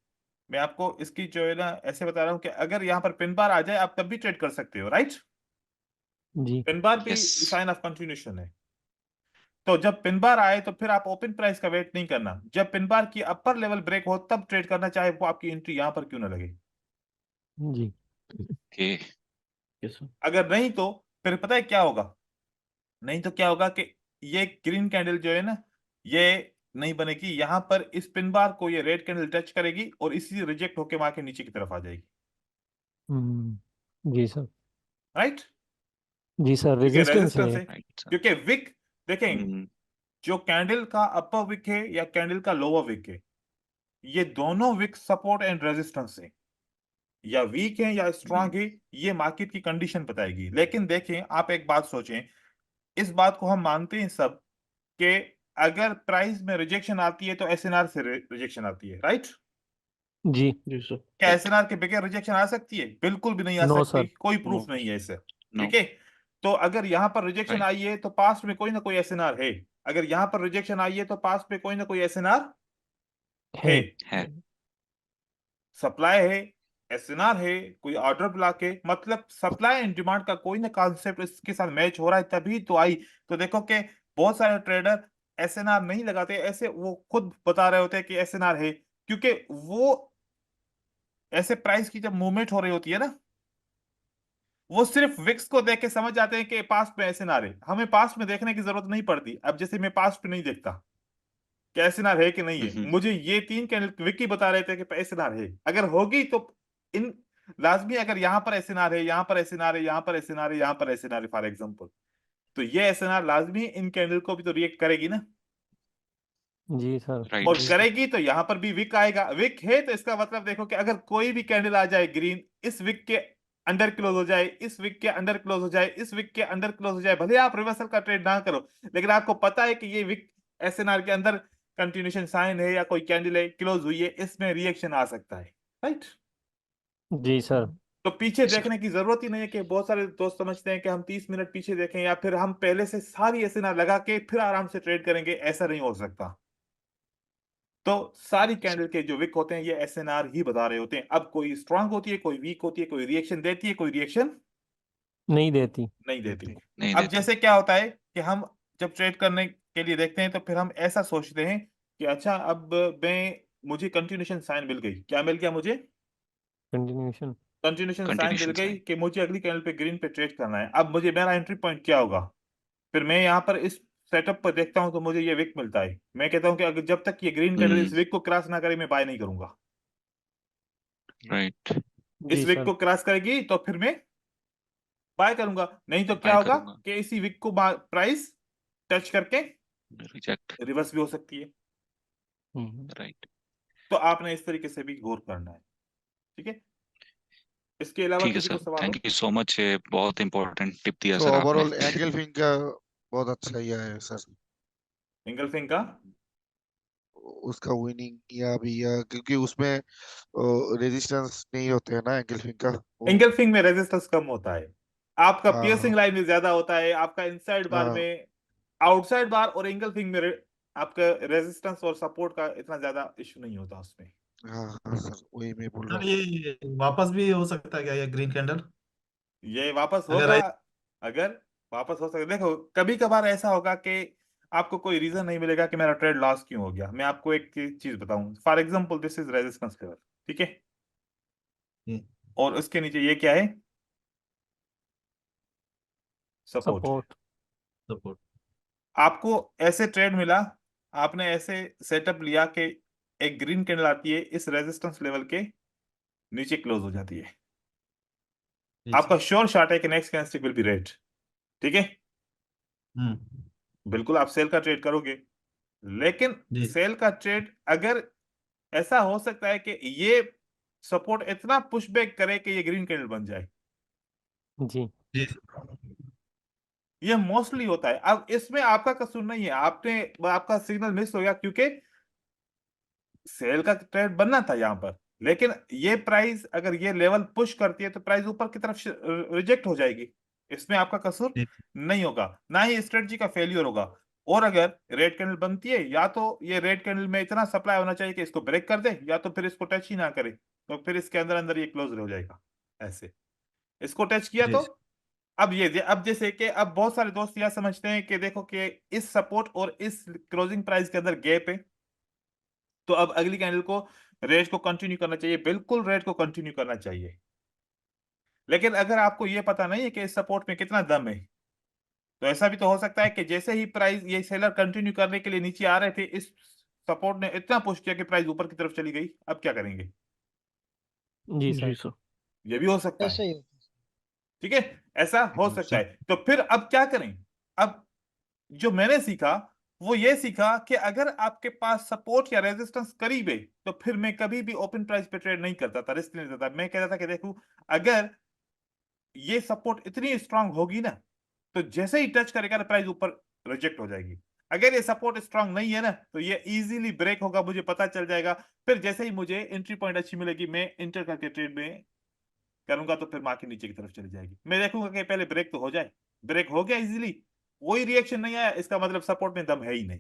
मैं आपको इसकी जो है ना ऐसे बता रहा हूं कि अगर यहाँ पर पिन बार आ जाए आप तब भी ट्रेड कर सकते हो, राइट। जी पिन बार भी यस। साइन ऑफ कंटिन्यूशन है। तो जब पिन बार आए तो फिर आप ओपन प्राइस का वेट नहीं करना, जब पिन बार की अपर लेवल ब्रेक हो तब ट्रेड करना, चाहे वो आपकी एंट्री यहां पर क्यों ना लगे। जी ओके। Yes sir. अगर नहीं तो फिर पता है क्या होगा, नहीं तो क्या होगा कि ये ग्रीन कैंडल जो है ना, ये नहीं बनेगी, यहां पर इस पिन बार को ये रेड कैंडल टच करेगी और इसी रिजेक्ट होके मार्केट नीचे की तरफ आ जाएगी, जी सर। राइट। जी सर, क्योंकि रेजिस्टेंस है। रेजिस्टेंस है, राइट सर। क्योंकि विक देखें, हम्म। जो कैंडल का अपर विक है या कैंडल का लोअर विक है, ये दोनों विक सपोर्ट एंड रेजिस्टेंस है, या वीक है या स्ट्रांग है, ये मार्केट की कंडीशन बताएगी। लेकिन देखें, आप एक बात सोचें, इस बात को हम मानते हैं सब कि अगर प्राइस में रिजेक्शन आती है तो एसएनआर से रिजेक्शन आती है, राइट। जी जी सर। क्या राइट। एसएनआर के बगैर रिजेक्शन आ सकती है? बिल्कुल भी नहीं आ नो सकती, सर। कोई नो। प्रूफ नहीं है इससे। नो। ठीक है। तो अगर यहां पर रिजेक्शन राइट। आई है तो पास्ट में कोई ना कोई एसएनआर है, अगर यहां पर रिजेक्शन आई है तो पास्ट में कोई ना कोई एसएनआर है। है। है। सप्लाई है, एसएनआर है, कोई ऑर्डर ब्लॉक है, मतलब सप्लाई एंड डिमांड का कोई ना कॉन्सेप्ट इसके साथ मैच हो रहा है तभी तो आई। तो देखो कि बहुत सारे ट्रेडर एसएनआर नहीं लगाते, ऐसे वो खुद बता रहे होते हैं कि एसएनआर है, क्योंकि वो ऐसे प्राइस की जब मूवमेंट हो रही होती है ना, वो सिर्फ विक्स को देख के समझ जाते हैं कि पास्ट में एसएनआर है, हमें पास्ट में देखने की जरूरत नहीं पड़ती। अब जैसे मैं पास्ट में नहीं देखता कि एसएनआर है कि नहीं है, हम्म। मुझे ये तीन कैंडल विकी बता रहे थे कि एसएनआर है, अगर होगी तो इन लाजमी, अगर यहां पर एसएनआर है, यहां पर एसएनआर है, यहां पर एसएनआर है, यहां पर एसएनआर है फॉर एग्जांपल, तो ये एसएनआर लाजमी इन कैंडल को भी तो रिएक्ट करेगी ना। जी सर। राइट। और जी सर। करेगी तो यहां पर भी विक आएगा, विक है तो इसका मतलब देखो कि अगर कोई भी कैंडल आ जाए ग्रीन, इस विक के अंडर क्लोज हो जाए, इस विक के अंडर क्लोज हो जाए, इस विक के अंडर क्लोज हो जाए, भले आप रिवर्सल का ट्रेड ना करो, लेकिन आपको पता है कि ये विक एसएनआर के अंदर कंटिन्यूशन साइन है या कोई कैंडल है क्लोज हुई है, इसमें रिएक्शन आ सकता है, राइट। जी सर। तो पीछे सर। देखने की जरूरत ही नहीं है कि बहुत सारे दोस्त समझते हैं कि हम 30 मिनट पीछे देखें या फिर हम पहले से सारी एसएनआर लगा के फिर आराम से ट्रेड करेंगे, ऐसा नहीं हो सकता। तो सारी कैंडल के जो विक होते हैं ये एसएनआर ही बता रहे होते हैं। अब कोई स्ट्रांग होती है, कोई वीक होती है, कोई रिएक्शन देती है, कोई रिएक्शन नहीं देती। नहीं देती। नहीं अब देती। जैसे क्या होता है कि हम जब ट्रेड करने के लिए देखते हैं तो फिर हम ऐसा सोचते हैं कि अच्छा अब मैं, मुझे कंटिन्यूशन साइन मिल गई, क्या मिल गया मुझे? कंटिन्यूशन। कंटिन्यूशन साइन मिल कंटिन्यूशन गई साइन। कि मुझे अगली कैंडल पे ग्रीन पे ट्रेड करना है। अब मुझे मेरा एंट्री पॉइंट क्या होगा? फिर मैं यहाँ पर इस सेटअप पर देखता हूँ तो मुझे ये विक मिलता है, मैं कहता हूँ कि अगर जब तक ये ग्रीन कैंडल हम्म। इस विक को क्रॉस ना करे मैं बाय नहीं करूंगा। राइट। इस जी विक सर। को क्रॉस करेगी तो फिर मैं बाय करूंगा, नहीं तो क्या बाय होगा करूंगा। कि इसी विक को प्राइस टच करके रिजेक्ट। रिवर्स भी हो सकती है। हम्म। राइट। तो आपने इस तरीके से भी गौर करना है। ठीक है। इसके अलावा ठीक है किसी को सर, सवाल थैंक हो? यू सो मच, ये बहुत इंपॉर्टेंट टिप दिया तो सर आपने। ओवरऑल एंगल्फिंग का बहुत अच्छा ही है सर। एंगल्फिंग का उसका विनिंग या भी या क्योंकि उसमें रेजिस्टेंस नहीं होते हैं ना एंगल्फिंग का वो। एंगल्फिंग में रेजिस्टेंस कम होता है, आपका पियर्सिंग हाँ लाइन में ज्यादा होता है, आपका इनसाइड बार हाँ में, आउटसाइड बार और एंगल्फिंग में आपका रेजिस्टेंस और सपोर्ट का इतना ज्यादा इश्यू नहीं होता उसमें। हाँ हाँ सर, वही मैं बोल रहा सर हूँ। ये वापस भी हो सकता है क्या ये ग्रीन कैंडल? ये वापस अगर होगा, अगर वापस हो सकता, देखो कभी कभार ऐसा होगा कि आपको कोई रीजन नहीं मिलेगा कि मेरा ट्रेड लॉस क्यों हो गया। मैं आपको एक चीज बताऊं, for example this is resistance level, ठीक है, ये और उसके नीचे ये क्या है? सपोर्ट। सपोर्ट। सपोर्ट। आपको ऐसे ट्रेड मिला, आपने ऐसे सेटअप लिया कि एक ग्रीन कैंडल आती है इस रेजिस्टेंस लेवल के नीचे क्लोज हो जाती है, जी आपका सर। श्योर शॉट है कि next candlestick will be red. ठीक है, हम्म। बिल्कुल आप सेल का ट्रेड करोगे, लेकिन जी सेल का ट्रेड अगर ऐसा हो सकता है कि ये सपोर्ट इतना पुशबैक करे कि ये ग्रीन कैंडल बन जाए, जी। जी ये मोस्टली होता है। अब इसमें आपका कसूर नहीं है, आपका सिग्नल मिस हो गया क्योंकि सेल का ट्रेड बनना था यहाँ पर, लेकिन ये प्राइस अगर ये लेवल पुश करती है तो प्राइस ऊपर की तरफ रिजेक्ट हो जाएगी। इसमें आपका कसूर ठीक। नहीं होगा, ना ही स्ट्रेटजी का फेलियर होगा। और अगर रेड कैंडल बनती है, या तो ये रेड कैंडल में इतना सप्लाई होना चाहिए कि इसको ब्रेक कर दे, या तो फिर इसको टच ही ना करे, तो फिर इसके अंदर अंदर ये क्लोज हो जाएगा। ऐसे इसको टच किया जी तो अब जैसे कि अब बहुत सारे दोस्त यह समझते हैं कि देखो कि इस सपोर्ट और इस क्लोजिंग प्राइस के अंदर गैप है, तो अब अगली कैंडल को रेट को कंटिन्यू करना चाहिए। बिल्कुल रेट को कंटिन्यू करना चाहिए, लेकिन अगर आपको यह पता नहीं है कि इस सपोर्ट में कितना दम है, तो ऐसा भी तो हो सकता है कि जैसे ही प्राइस ये सेलर कंटिन्यू करने के लिए नीचे आ रहे थे, इस सपोर्ट ने इतना पुश किया कि प्राइस ऊपर की तरफ चली गई। अब क्या करेंगे? जी जी सर। सर। ये भी हो सकता ऐसा है, ही होता है। ठीक है, ऐसा हो सकता है। तो फिर अब क्या करें? अब जो मैंने सीखा वो ये सीखा कि अगर आपके पास सपोर्ट या रेजिस्टेंस करीब है, तो फिर मैं कभी भी ओपन प्राइस पे ट्रेड नहीं करता था, रिस्क नहीं लेता था। मैं कहता था कि देखो, अगर ये सपोर्ट इतनी स्ट्रांग होगी ना, तो जैसे ही टच करेगा ना प्राइस ऊपर रिजेक्ट हो जाएगी। अगर ये सपोर्ट स्ट्रांग नहीं है ना, तो ये इजीली ब्रेक होगा, मुझे पता चल जाएगा। फिर जैसे ही मुझे एंट्री पॉइंट अच्छी मिलेगी, मैं इंटर करके ट्रेड में करूंगा, तो फिर मार्केट नीचे की तरफ चली जाएगी। मैं देखूंगा कि पहले ब्रेक तो हो जाए। ब्रेक हो गया इजीली, कोई रिएक्शन नहीं आया, इसका मतलब सपोर्ट में दम है ही नहीं।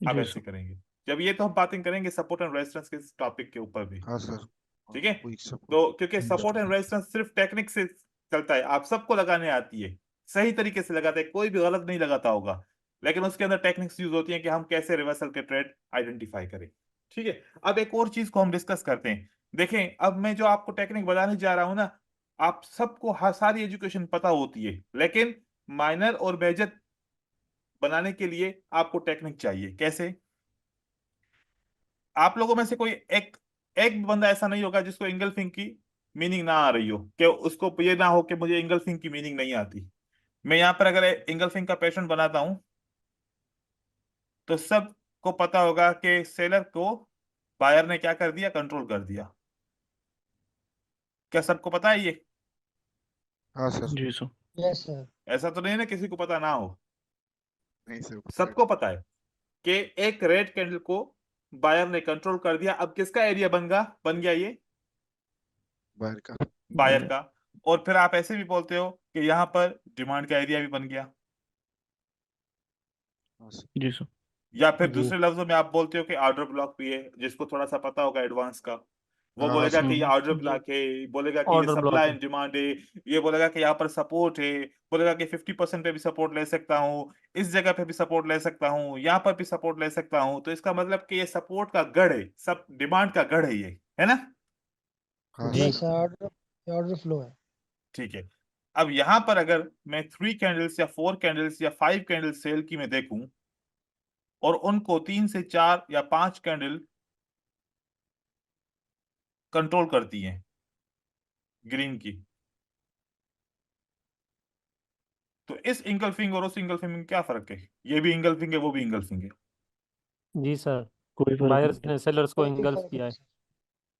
अब जी ऐसे सर। करेंगे जब ये, तो हम बातें करेंगे सपोर्ट एंड रेजिस्टेंस के टॉपिक के ऊपर भी, हाँ सर। ठीक है। Weak support. तो क्योंकि सपोर्ट एंड रेजिस्टेंस सिर्फ टेक्निक से चलता है, आप सबको लगाने आती है, सही तरीके से लगाते हैं, कोई भी गलत नहीं लगाता होगा, लेकिन उसके अंदर टेक्निक्स यूज होती हैं कि हम कैसे रिवर्सल के ट्रेड आइडेंटिफाई करें, ठीक है। अब एक और चीज को हम डिस्कस करते हैं। देखें, अब मैं जो आपको टेक्निक बताने जा रहा हूं ना, आप सबको सारी एजुकेशन पता होती है, लेकिन माइनर और मेजर बनाने के लिए आपको टेक्निक चाहिए। कैसे? आप लोगों में से कोई एक एक बंदा ऐसा नहीं होगा जिसको इंगल्फिंग की मीनिंग ना आ रही हो, कि उसको ये ना हो कि मुझे इंगल्फिंग की मीनिंग नहीं आती। मैं यहां पर अगर इंगल्फिंग का पैटर्न बनाता हूं, तो सबको पता होगा कि सेलर को बायर ने क्या कर दिया, कंट्रोल कर दिया। क्या सबको पता है ये? हाँ सर। जी सर। Yes sir. ऐसा तो नहीं है ना किसी को पता ना हो, नहीं सर, पता है। सबको पता है कि एक रेड कैंडल को बायर ने कंट्रोल कर दिया। अब किसका एरिया बन गया ये? बाहर का। बायर का। और फिर आप ऐसे भी बोलते हो कि यहां पर डिमांड का एरिया भी बन गया, हाँ सर। जी सर। या फिर जी। दूसरे लफ्जों में आप बोलते हो कि ऑर्डर ब्लॉक भी है। जिसको थोड़ा सा पता होगा एडवांस का, वो हाँ बोलेगा सर। कि ये ऑर्डर जी। ब्लॉक है, बोलेगा कि ये ऑर्डर ब्लॉक सप्लाई है। एंड डिमांड है, ये बोलेगा कि यहाँ पर सपोर्ट है, बोलेगा कि 50% पे भी सपोर्ट ले सकता हूँ, इस जगह पे भी सपोर्ट ले सकता हूँ, यहाँ पर भी सपोर्ट ले सकता हूँ। तो इसका मतलब कि ये सपोर्ट का गढ़ है, सब डिमांड का गढ़ है ये, है ना? हाँ जी। Yes sir. Sir, order flow है। ठीक है। अब यहां पर अगर मैं 3 कैंडल्स या 4 कैंडल्स या 5 कैंडल्स सेल की मैं देखूं, और उनको 3 से 4 या 5 कैंडल कंट्रोल करती हैं ग्रीन की, तो इस इंगल्फिंग और उस इंगल्फिंग में क्या फर्क है? ये भी इंगल्फिंग है, वो भी इंगल्फिंग है। जी सर। कोई फर्क बायर्स नहीं। ने सेलर्स को कोई इंगल्फ फर्क किया नहीं है। सर।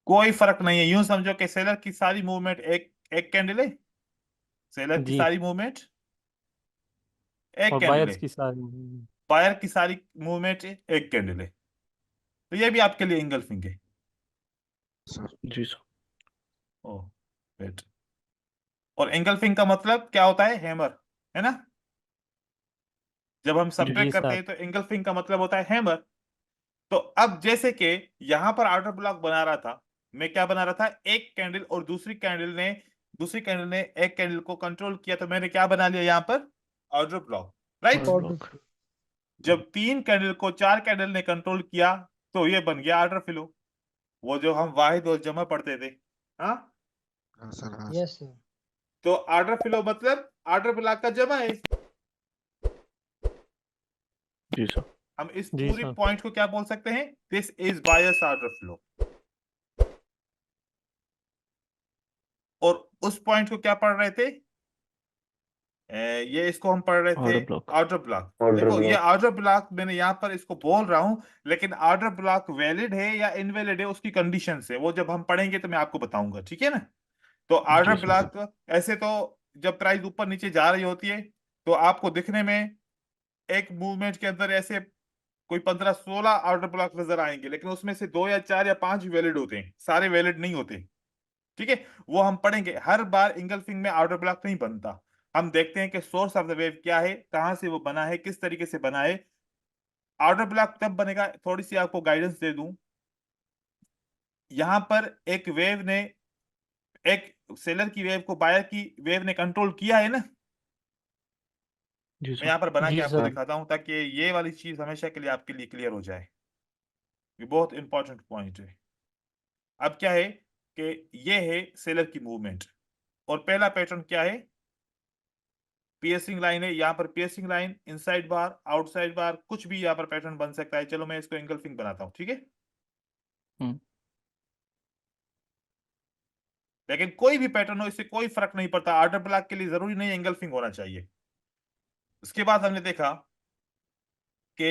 कोई फर्क नहीं है। यूं समझो कि सेलर की सारी मूवमेंट एक एक कैंडल है, सेलर की जी। सारी मूवमेंट एक और कैंडल बायर्स है, की सारी। बायर की सारी मूवमेंट एक कैंडल है। तो ये भी आपके लिए इंगल्फिंग है। सर। जी सर। Oh wait. और इंगल्फिंग का मतलब क्या होता है? हैमर, है ना? जब हम जी सब्ट्रैक्ट करते सर। हैं तो इंगल्फिंग का मतलब होता है हैमर। तो अब जैसे कि यहां पर ऑर्डर ब्लॉक बना रहा था, मैं क्या बना रहा था, एक कैंडल, और दूसरी कैंडल ने एक कैंडल को कंट्रोल किया, तो मैंने क्या बना लिया यहां पर? Order block, right. Order order block. Flow. जब 3 कैंडल को 4 कैंडल ने कंट्रोल किया, तो ये बन गया ऑर्डर फ्लो, वो जो हम वाहिद और जमा पढ़ते थे। हाँ, हाँ सर। हाँ यस सर। तो ऑर्डर फ्लो मतलब ऑर्डर ब्लॉक का जमा है। जी सर। हम इस जी पूरी सर। पॉइंट को क्या बोल सकते हैं? This is buyers order flow. और उस पॉइंट को क्या पढ़ रहे थे? ये इसको हम पढ़ रहे थे ऑर्डर ब्लॉक। Order block. देखो, ये ऑर्डर ब्लॉक मैंने यहाँ पर इसको बोल रहा हूं, लेकिन ऑर्डर ब्लॉक वैलिड है या इनवैलिड है, उसकी कंडीशन है, वो जब हम पढ़ेंगे तो मैं आपको बताऊंगा, ठीक है ना? तो जी ऑर्डर सर। ब्लॉक ऐसे तो जब प्राइस ऊपर नीचे जा रही होती है तो आपको दिखने में एक मूवमेंट के अंदर ऐसे कोई 15-16 ऑर्डर ब्लॉक नजर आएंगे, लेकिन उसमें से 2 या 4 या 5 वैलिड होते हैं, सारे वैलिड नहीं होते। ठीक है, वो हम पढ़ेंगे। हर बार इंगल्फिंग में ऑर्डर ब्लॉक नहीं बनता। हम देखते हैं कि सोर्स ऑफ द वेव क्या है, कहां से वो बना है, किस तरीके से बना है। ऑर्डर ब्लॉक तब बनेगा, थोड़ी सी आपको गाइडेंस दे दूं। यहां पर एक वेव ने, एक सेलर की वेव को बायर की वेव ने कंट्रोल किया है ना। जी मैं सर। यहाँ पर बना के जी आपको सर। दिखाता हूं ताकि ये वाली चीज हमेशा के लिए आपके लिए क्लियर हो जाए। ये बहुत इंपॉर्टेंट पॉइंट है। अब क्या है कि ये है सेलर की मूवमेंट, और पहला पैटर्न क्या है, पियर्सिंग लाइन है। यहाँ पर पियर्सिंग लाइन, इनसाइड बार, आउटसाइड बार, कुछ भी यहाँ पर पैटर्न बन सकता है। चलो मैं इसको एंगल्फिंग बनाता हूँ, ठीक है। हम्म। लेकिन कोई भी पैटर्न हो, इससे कोई फर्क नहीं पड़ता। ऑर्डर ब्लॉक के लिए जरूरी नहीं एंगल्फिंग होना चाहिए। उसके बाद हमने देखा कि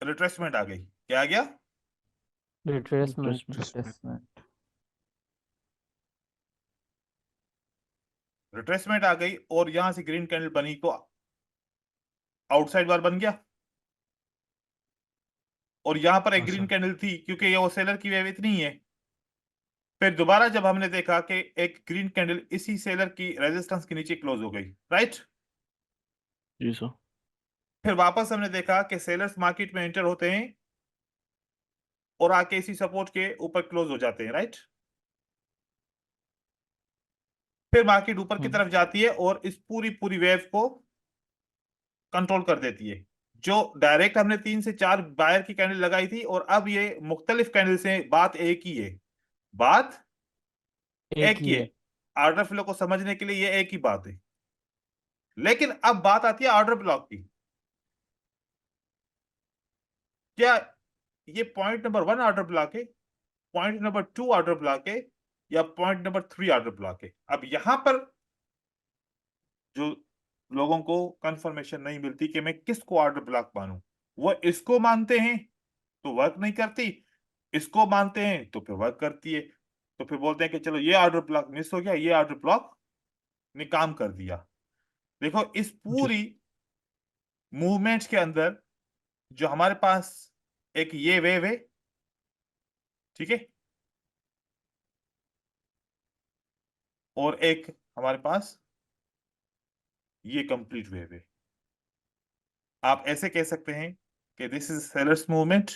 रिट्रेसमेंट आ गई। क्या आ गया? रिट्रेसमेंट। रिट्रेसमेंट। रिट्रेसमेंट आ गई और यहां से ग्रीन कैंडल बनी तो आउटसाइड बार बन गया, और यहां पर एक हाँ ग्रीन सर। कैंडल थी क्योंकि ये वो सेलर की वेव इतनी ही है। फिर दोबारा जब हमने देखा कि एक ग्रीन कैंडल इसी सेलर की रेजिस्टेंस के नीचे क्लोज हो गई, राइट। जी सर। फिर वापस हमने देखा कि सेलर्स मार्केट में एंटर होते हैं और आके इसी सपोर्ट के ऊपर क्लोज हो जाते हैं, राइट। फिर मार्केट ऊपर की तरफ जाती है और इस पूरी पूरी वेव को कंट्रोल कर देती है। जो डायरेक्ट हमने 3 से 4 बायर की कैंडल लगाई थी, और अब ये मुख्तलिफ कैंडल से, बात एक ही है। बात एक ही है। ऑर्डर फ्लो को समझने के लिए ये एक ही बात है। लेकिन अब बात आती है ऑर्डर ब्लॉक की। क्या ये पॉइंट नंबर 1 ऑर्डर ब्लॉक है, पॉइंट नंबर 2 ऑर्डर ब्लॉक है, या पॉइंट नंबर 3 ऑर्डर ब्लॉक है? अब यहां पर जो लोगों को कंफर्मेशन नहीं मिलती कि मैं किसको ऑर्डर ब्लॉक मानूं। वो इसको मानते हैं तो वर्क नहीं करती, इसको मानते हैं तो फिर वर्क करती है। तो फिर बोलते हैं कि चलो ये ऑर्डर ब्लॉक मिस हो गया, ये ऑर्डर ब्लॉक ने काम कर दिया। देखो इस जी पूरी मूवमेंट्स के अंदर जो हमारे पास एक ये वेव है, ठीक है, और एक हमारे पास ये कंप्लीट वेव है। आप ऐसे कह सकते हैं कि this is sellers movement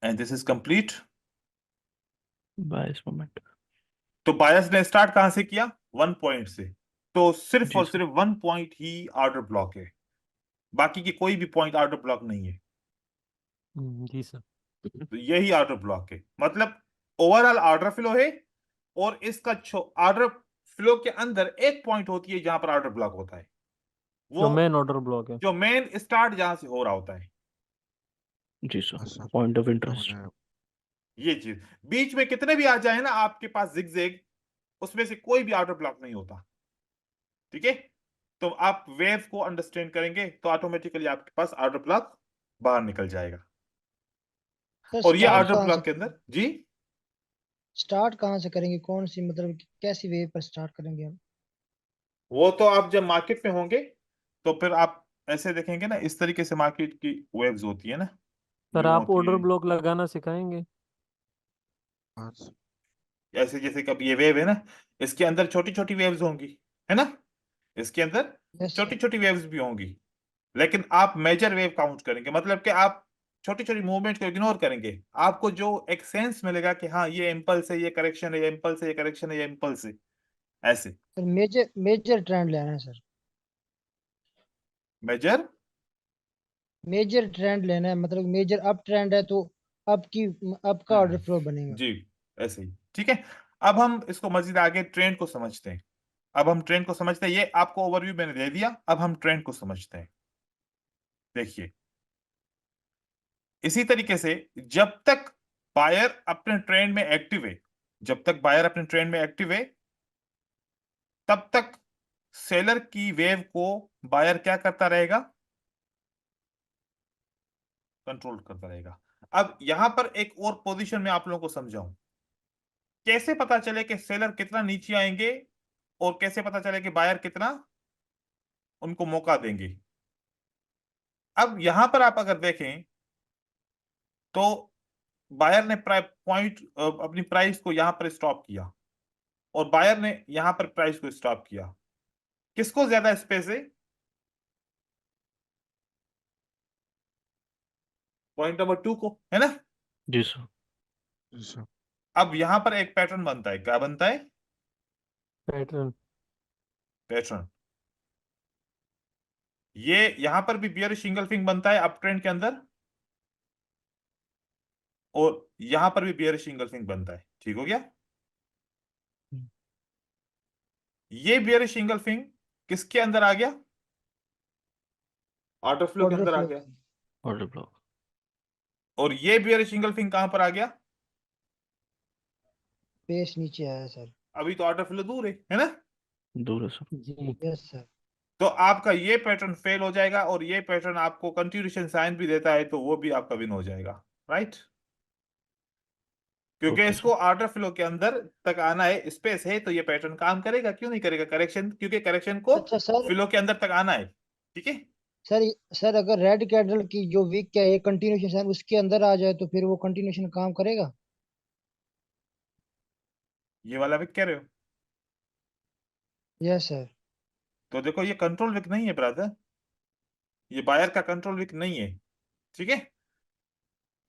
and this is complete bias moment. तो बायस ने स्टार्ट कहां से किया? 1 पॉइंट से। तो सिर्फ जी और सर। सिर्फ 1 पॉइंट ही ऑर्डर ब्लॉक है, बाकी की कोई भी पॉइंट ऑर्डर ब्लॉक नहीं है। जी सर। तो यही ऑर्डर ब्लॉक है, मतलब ओवरऑल ऑर्डर फ्लो है, और इसका ऑर्डर फ्लो के अंदर एक पॉइंट होती है जहां पर ऑर्डर ब्लॉक होता है, जो वो मेन ऑर्डर ब्लॉक है। जो मेन स्टार्ट जहां से हो रहा होता है। जी सर। अच्छा, पॉइंट ऑफ समझ इंटरेस्ट। आया। ये चीज बीच में कितने भी आ जाए ना आपके पास जिगजैग, उसमें से कोई भी ऑर्डर ब्लॉक नहीं होता, ठीक है। तो आप वेव को अंडरस्टैंड करेंगे तो ऑटोमेटिकली आपके पास ऑर्डर ब्लॉक बाहर निकल जाएगा। सर और ये स्टार्ट ऑर्डर कहाँ ब्लॉक से के अंदर जी, स्टार्ट कहाँ से करेंगे, कौन सी मतलब कि कैसी वेव पर स्टार्ट करेंगे हम? वो तो आप जब मार्केट में होंगे तो फिर आप ऐसे देखेंगे ना, इस तरीके से मार्केट की वेव्स होती है ना, सर यूं आप होती ऑर्डर है। ब्लॉक लगाना सिखाएंगे? हाँ, ऐसे जैसे कब ये वेव है ना, इसके अंदर छोटी छोटी वेव्स होंगी, है ना, इसके अंदर यस छोटी सर। छोटी वेव्स भी होंगी। लेकिन आप मेजर वेव काउंट करेंगे, मतलब कि आप छोटी छोटी मूवमेंट को इग्नोर करेंगे। आपको जो एक सेंस मिलेगा कि हाँ ये इम्पल्स है, ये करेक्शन है, ये इम्पल्स है, ये करेक्शन है, ये इम्पल्स है, ऐसे। सर मेजर मेजर ट्रेंड लेना है सर। मेजर मेजर ट्रेंड लेना है, मतलब मेजर अप ट्रेंड है तो अप का ऑर्डर फ्लो बनेगा। जी, ऐसे ही, ठीक है। अब हम इसको मजीद आगे ट्रेंड को समझते हैं। अब हम ट्रेंड को समझते हैं। ये आपको ओवरव्यू मैंने दे दिया, अब हम ट्रेंड को समझते हैं। देखिए, इसी तरीके से जब तक बायर अपने ट्रेंड में एक्टिव है, जब तक बायर अपने ट्रेंड में एक्टिव है, तब तक सेलर की वेव को बायर क्या करता रहेगा? कंट्रोल करता रहेगा। अब यहां पर एक और पोजीशन में आप लोगों को समझाऊं। कैसे पता चले कि सेलर कितना नीचे आएंगे और कैसे पता चले कि बायर कितना उनको मौका देंगे? अब यहां पर आप अगर देखें तो बायर ने अपनी प्राइस को यहां पर स्टॉप किया और बायर ने यहां पर प्राइस को स्टॉप किया। किसको ज्यादा स्पेस है? पॉइंट नंबर 2 को, है ना? जी सर। जी सर। अब यहां पर एक पैटर्न बनता है। क्या बनता है? पैटर्न। पैटर्न। ये यहां पर भी बियरिश इंगल्फिंग बनता है अप ट्रेंड के अंदर और यहां पर भी बियरिश इंगल्फिंग बनता है। ठीक हो गया? ये बियरिश इंगल्फिंग किसके अंदर आ गया? ऑर्डर फ्लो के ऑर्डर अंदर आ फ्लो गया। Order block. और ये बियरिश इंगल्फिंग कहां पर आ गया? पेस नीचे आया सर। अभी तो ऑर्डर फ्लो दूर है ना? दूर है सर। जी। Yes sir. तो आपका ये पैटर्न फेल हो जाएगा और ये पैटर्न आपको कंटिन्यूएशन साइन भी देता है तो वो भी आपका विन हो जाएगा। राइट? क्योंकि ओके इसको सर। ऑर्डर फ्लो के अंदर तक आना है, स्पेस है, तो ये पैटर्न काम करेगा। क्यों नहीं करेगा? करेक्शन, क्योंकि करेक्शन को अच्छा सर। फ्लो के अंदर तक आना है। ठीक है? सर अगर रेड कैंडल की जो वीक क्या है कंटिन्यूएशन उसके अंदर आ जाए तो फिर वो कंटिन्यूएशन काम करेगा? ये वाला विक कह रहे हो? Yes sir. तो देखो ये कंट्रोल विक नहीं है ब्रदर, ये बायर का कंट्रोल विक नहीं है। ठीक है?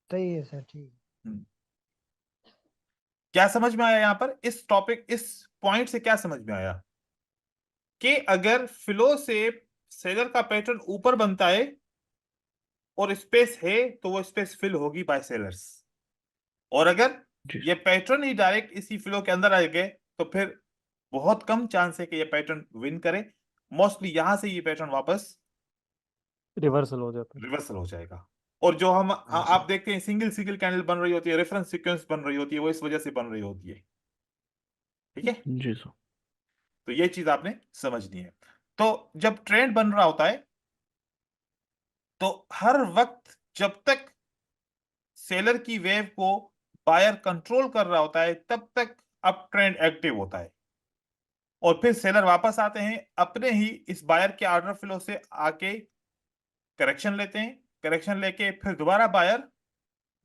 सही है सर। ठीक। हम्म। क्या समझ में आया यहां पर? इस टॉपिक, इस पॉइंट से क्या समझ में आया कि अगर फ्लो से सेलर का पैटर्न ऊपर बनता है और स्पेस है तो वो स्पेस फिल होगी बाय सेलर्स, और अगर जी ये पैटर्न ही डायरेक्ट इसी फ्लो के अंदर आ गए तो फिर बहुत कम चांस है कि ये पैटर्न विन करे। मोस्टली यहां से ये पैटर्न वापस रिवर्सल हो जाता है। रिवर्सल हो जाएगा। और जो हम हाँ आप सर। देखते हैं सिंगल सिंगल कैंडल बन रही होती है, रेफरेंस सीक्वेंस बन रही होती है, वो इस वजह से बन रही होती है। ठीक है? जी सर। तो ये चीज आपने समझनी है। तो जब ट्रेंड बन रहा होता है तो हर वक्त जब तक सेलर की वेव को बायर कंट्रोल कर रहा होता है तब तक अप ट्रेंड एक्टिव होता है और फिर सेलर वापस आते हैं अपने ही इस बायर के ऑर्डर फ्लो से आके करेक्शन लेते हैं, करेक्शन लेके फिर दोबारा बायर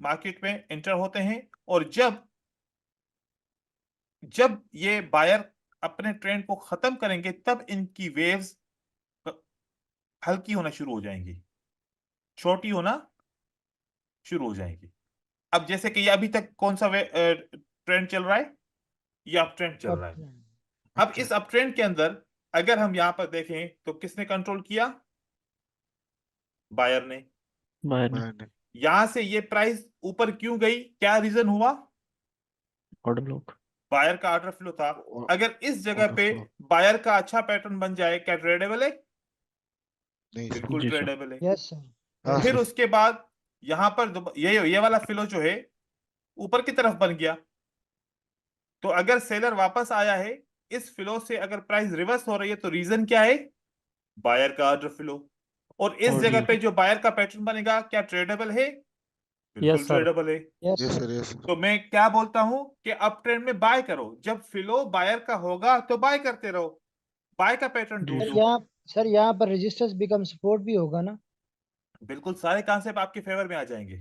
मार्केट में एंटर होते हैं। और जब जब ये बायर अपने ट्रेंड को खत्म करेंगे तब इनकी वेव्स हल्की होना शुरू हो जाएंगी, छोटी होना शुरू हो जाएंगी। अब जैसे कि ये अभी तक कौन सा ट्रेंड चल रहा है? ये अप ट्रेंड चल अब रहा है। अब इस अप ट्रेंड के अंदर अगर हम यहां पर देखें तो किसने कंट्रोल किया? बायर ने। बाहर ने। मैंने यहां से ये प्राइस ऊपर क्यों गई? क्या रीजन हुआ? Order block. बायर का ऑर्डर फ्लो था। अगर इस जगह ऑर्डर पे फ्लो बायर का अच्छा पैटर्न बन जाए, क्या ट्रेडेबल है? नहीं सर। बिल्कुल जी सर। ट्रेडेबल है। Yes sir. हाँ फिर सर। उसके बाद यहां पर ये वाला फ्लो जो है ऊपर की तरफ बन गया। तो अगर सेलर वापस आया है इस फ्लो से, अगर प्राइस रिवर्स हो रही है तो रीजन क्या है? बायर का ऑर्डर फ्लो। और इस और जगह जी पे जो बायर का पैटर्न बनेगा क्या ट्रेडेबल है? बिल्कुल यस सर। ट्रेडेबल है। Yes yes sir. Sir. Yes sir. तो मैं क्या बोलता हूं कि अप ट्रेंड में बाय करो, जब फ्लो बायर का होगा तो बाय करते रहो, बाय का पैटर्न जी ढूंढो। सर यहाँ पर रेजिस्टेंस बिकम सपोर्ट भी होगा ना? बिल्कुल सारे कॉन्सेप्ट आपके फेवर में आ जाएंगे।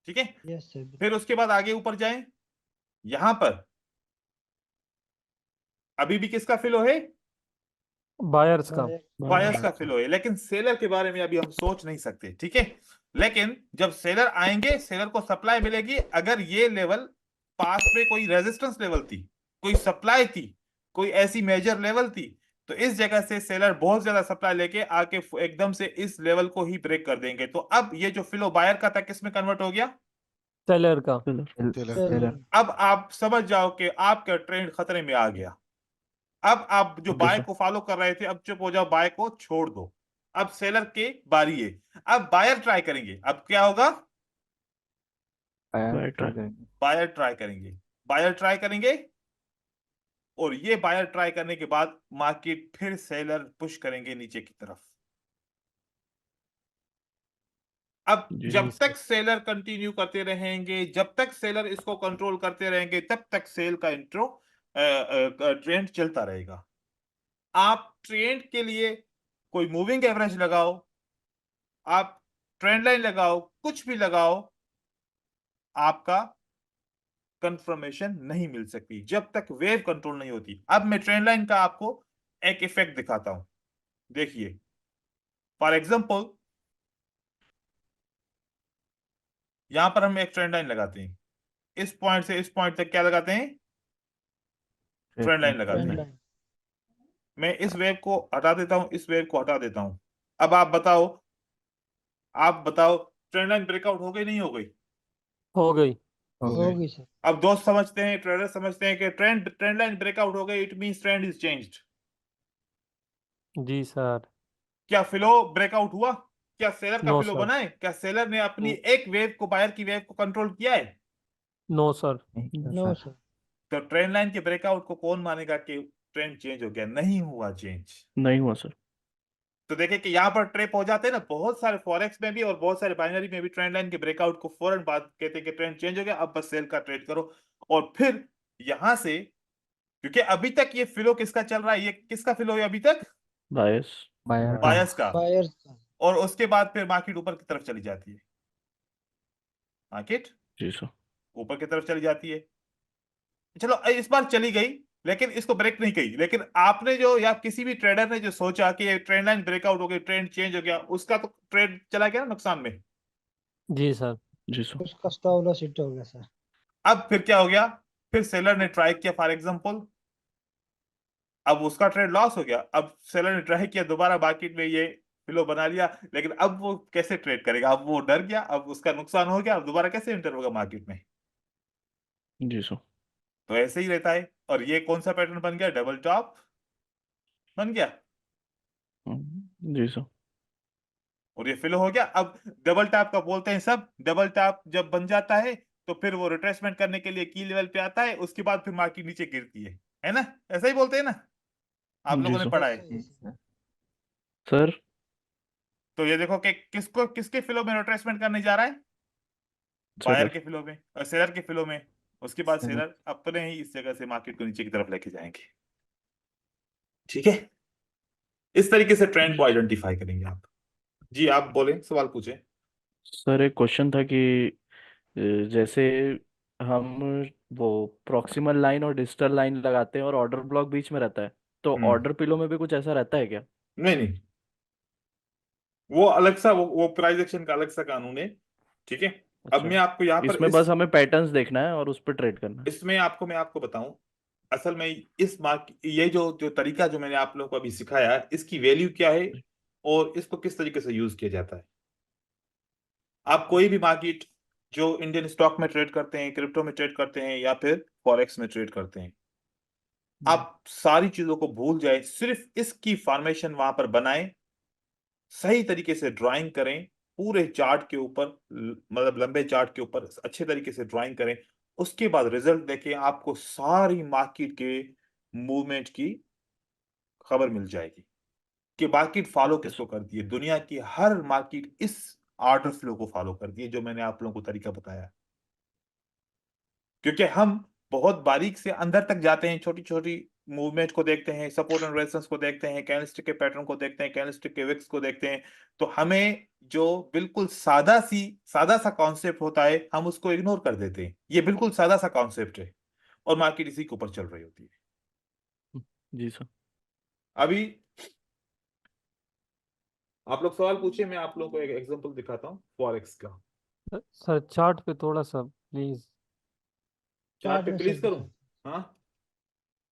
ठीक है? Yes sir. फिर उसके बाद आगे ऊपर जाएं, यहां पर अभी भी किसका फ्लो है? बायर्स का। बायर्स का बायर फ्लो है, लेकिन सेलर के बारे में अभी हम सोच नहीं सकते। ठीक है? लेकिन जब सेलर आएंगे, सेलर को सप्लाई मिलेगी। अगर ये लेवल पास में कोई रेजिस्टेंस लेवल थी, कोई सप्लाई थी, कोई ऐसी मेजर लेवल थी, तो इस जगह से सेलर बहुत ज्यादा सप्लाई लेके आके एकदम से इस लेवल को ही ब्रेक कर देंगे। तो अब ये जो फ्लो बायर का था किस में कन्वर्ट हो गया? सेलर का। सेलर। चला। अब आप समझ जाओ कि आपका ट्रेंड खतरे में आ गया। अब आप जो ओके बाय सर। को फॉलो कर रहे थे अब चुप हो जाओ, बाय को छोड़ दो। अब सेलर की बारी है। अब बायर ट्राई करेंगे। अब क्या होगा? Buy try. बायर ट्राई करेंगे, बायर ट्राई करेंगे। और ये बायर ट्राई करने के बाद मार्केट फिर सेलर पुश करेंगे नीचे की तरफ। अब जी जब सर। तक सेलर कंटिन्यू करते रहेंगे, जब तक सेलर इसको कंट्रोल करते रहेंगे, तब तक सेल का इंट्रो ट्रेंड चलता रहेगा। आप ट्रेंड के लिए कोई मूविंग एवरेज लगाओ, आप ट्रेंड लाइन लगाओ, कुछ भी लगाओ, आपका कंफर्मेशन नहीं मिल सकती जब तक वेव कंट्रोल नहीं होती। अब मैं ट्रेंड लाइन का आपको एक इफेक्ट दिखाता हूं, देखिए। फॉर एग्जांपल यहां पर हम एक ट्रेंड लाइन लगाते हैं, इस पॉइंट से इस पॉइंट तक क्या लगाते हैं, ट्रेंड लाइन लगाते ट्रेंड हैं। लाइन। मैं इस वेव को हटा देता हूं, इस वेव को हटा देता हूं। अब आप बताओ, ट्रेंड लाइन ब्रेकआउट हो गई नहीं हो गई? हो गई। हो गई। होगी सर। अब दोस्त समझते हैं, ट्रेडर समझते हैं कि ट्रेंड लाइन ब्रेकआउट हो गई, it means trend is changed. जी सर। क्या फ्लो ब्रेकआउट हुआ? क्या सेलर का नो फ्लो सर। बना है? क्या सेलर ने अपनी एक वेव को, बायर की वेव को कंट्रोल किया है? No sir. No sir. तो ट्रेंड लाइन के ब्रेकआउट को कौन मानेगा कि ट्रेंड चेंज हो गया? नहीं हुआ चेंज। नहीं हुआ सर। तो देखें कि यहाँ पर ट्रेप हो जाते हैं ना, बहुत सारे फॉरेक्स में भी और बहुत सारे बाइनरी में भी ट्रेंड लाइन के ब्रेकआउट को फौरन बाद कहते हैं कि ट्रेंड चेंज हो गया, अब बस सेल का ट्रेड करो। और फिर यहां से, क्योंकि अभी तक ये फ्लो किसका चल रहा है, ये किसका फ्लो है अभी तक? बायस। बायर्स का। बायर्स का। और उसके बाद फिर मार्केट ऊपर की तरफ चली जाती है, मार्केट जी सर। ऊपर की तरफ चली जाती है। चलो इस बार चली गई, लेकिन इसको ब्रेक नहीं की। लेकिन आपने जो, या किसी भी ट्रेडर ने जो सोचा कि ये ट्रेंड लाइन ब्रेकआउट हो गई, ट्रेंड चेंज हो गया, उसका तो ट्रेड चला गया ना नुकसान में। जी सर। जी सर। उसका स्टॉप लॉस हिट हो गया सर। अब फिर क्या हो गया? फिर सेलर ने ट्राई किया फॉर एग्जांपल, अब उसका ट्रेड लॉस हो गया। अब सेलर ने ट्राई किया दोबारा, मार्केट में ये फ्लो बना लिया, लेकिन अब वो कैसे ट्रेड करेगा? अब वो डर गया, अब उसका नुकसान हो गया, अब दोबारा कैसे एंटर होगा मार्केट में? जी सर। तो ऐसे ही रहता है। और ये कौन सा पैटर्न बन गया? डबल टॉप बन गया, जी सर। और ये फिल हो गया। अब डबल टैप का बोलते हैं सब, डबल टैप जब बन जाता है तो फिर वो रिट्रेसमेंट करने के लिए की लेवल पे आता है, उसके बाद फिर मार्केट नीचे गिरती है ना? ऐसा ही बोलते हैं ना, आप जी लोगों ने सर। पढ़ा है। ऐसा ही सर। सर तो ये देखो कि किसको, किसके फ्लो में रिट्रेसमेंट करने जा रहा है? Buyer seller. के फ्लो में और सेलर के फ्लो में। उसके बाद सेलर अपने ही इस जगह से मार्केट को नीचे की तरफ लेके जाएंगे। ठीक है, इस तरीके से ट्रेंड को आइडेंटिफाई करेंगे आप। जी आप बोले, सवाल पूछे। सर एक क्वेश्चन था कि जैसे हम वो प्रॉक्सिमल लाइन और डिजिटल लाइन लगाते हैं और ऑर्डर ब्लॉक बीच में रहता है, तो ऑर्डर पिलो में भी कुछ ऐसा रहता है क्या? नहीं नहीं, वो अलग सा, वो प्राइस एक्शन का अलग सा कानून है। ठीक है। अब अच्छा, मैं आपको यहाँ पर इसमें बस हमें पैटर्न्स देखना है और उस पर ट्रेड करना है। इसमें आपको, मैं आपको बताऊं, असल में इस ये जो जो तरीका जो मैंने आप लोगों को अभी सिखाया है, इसकी वैल्यू क्या है और इसको किस तरीके से यूज किया जाता है। आप कोई भी मार्केट जो इंडियन स्टॉक में ट्रेड करते हैं, क्रिप्टो में ट्रेड करते हैं, या फिर फॉरेक्स में ट्रेड करते हैं, आप सारी चीजों को भूल जाए, सिर्फ इसकी फॉर्मेशन वहां पर बनाएं, सही तरीके से ड्राइंग करें, पूरे चार्ट के ऊपर, मतलब लंबे चार्ट के ऊपर अच्छे तरीके से ड्राइंग करें। उसके बाद रिजल्ट देखें, आपको सारी मार्केट के मूवमेंट की खबर मिल जाएगी कि मार्केट फॉलो किसको करती है। दुनिया की हर मार्केट इस ऑर्डर फ्लो को फॉलो करती है जो मैंने आप लोगों को तरीका बताया। क्योंकि हम बहुत बारीक से अंदर तक जाते हैं, छोटी छोटी मूवमेंट को देखते हैं, सपोर्ट एंड रेजिस्टेंस को देखते हैं, कैंडलस्टिक के पैटर्न को देखते हैं, कैंडलस्टिक के विक्स को देखते हैं। तो हमें जो बिल्कुल सादा सा कॉन्सेप्ट होता है, हम उसको इग्नोर कर देते हैं। ये बिल्कुल सादा सा कॉन्सेप्ट है और मार्केट इसी के ऊपर चल रही होती है। जी सर। अभी आप लोग सवाल पूछिए, मैं आप लोगों को एक एग्जांपल दिखाता हूँ फॉरेक्स का। सर चार्ट पे थोड़ा सा प्लीज। चार्ट चार्ट पे में प्लीज सर करूं? हाँ,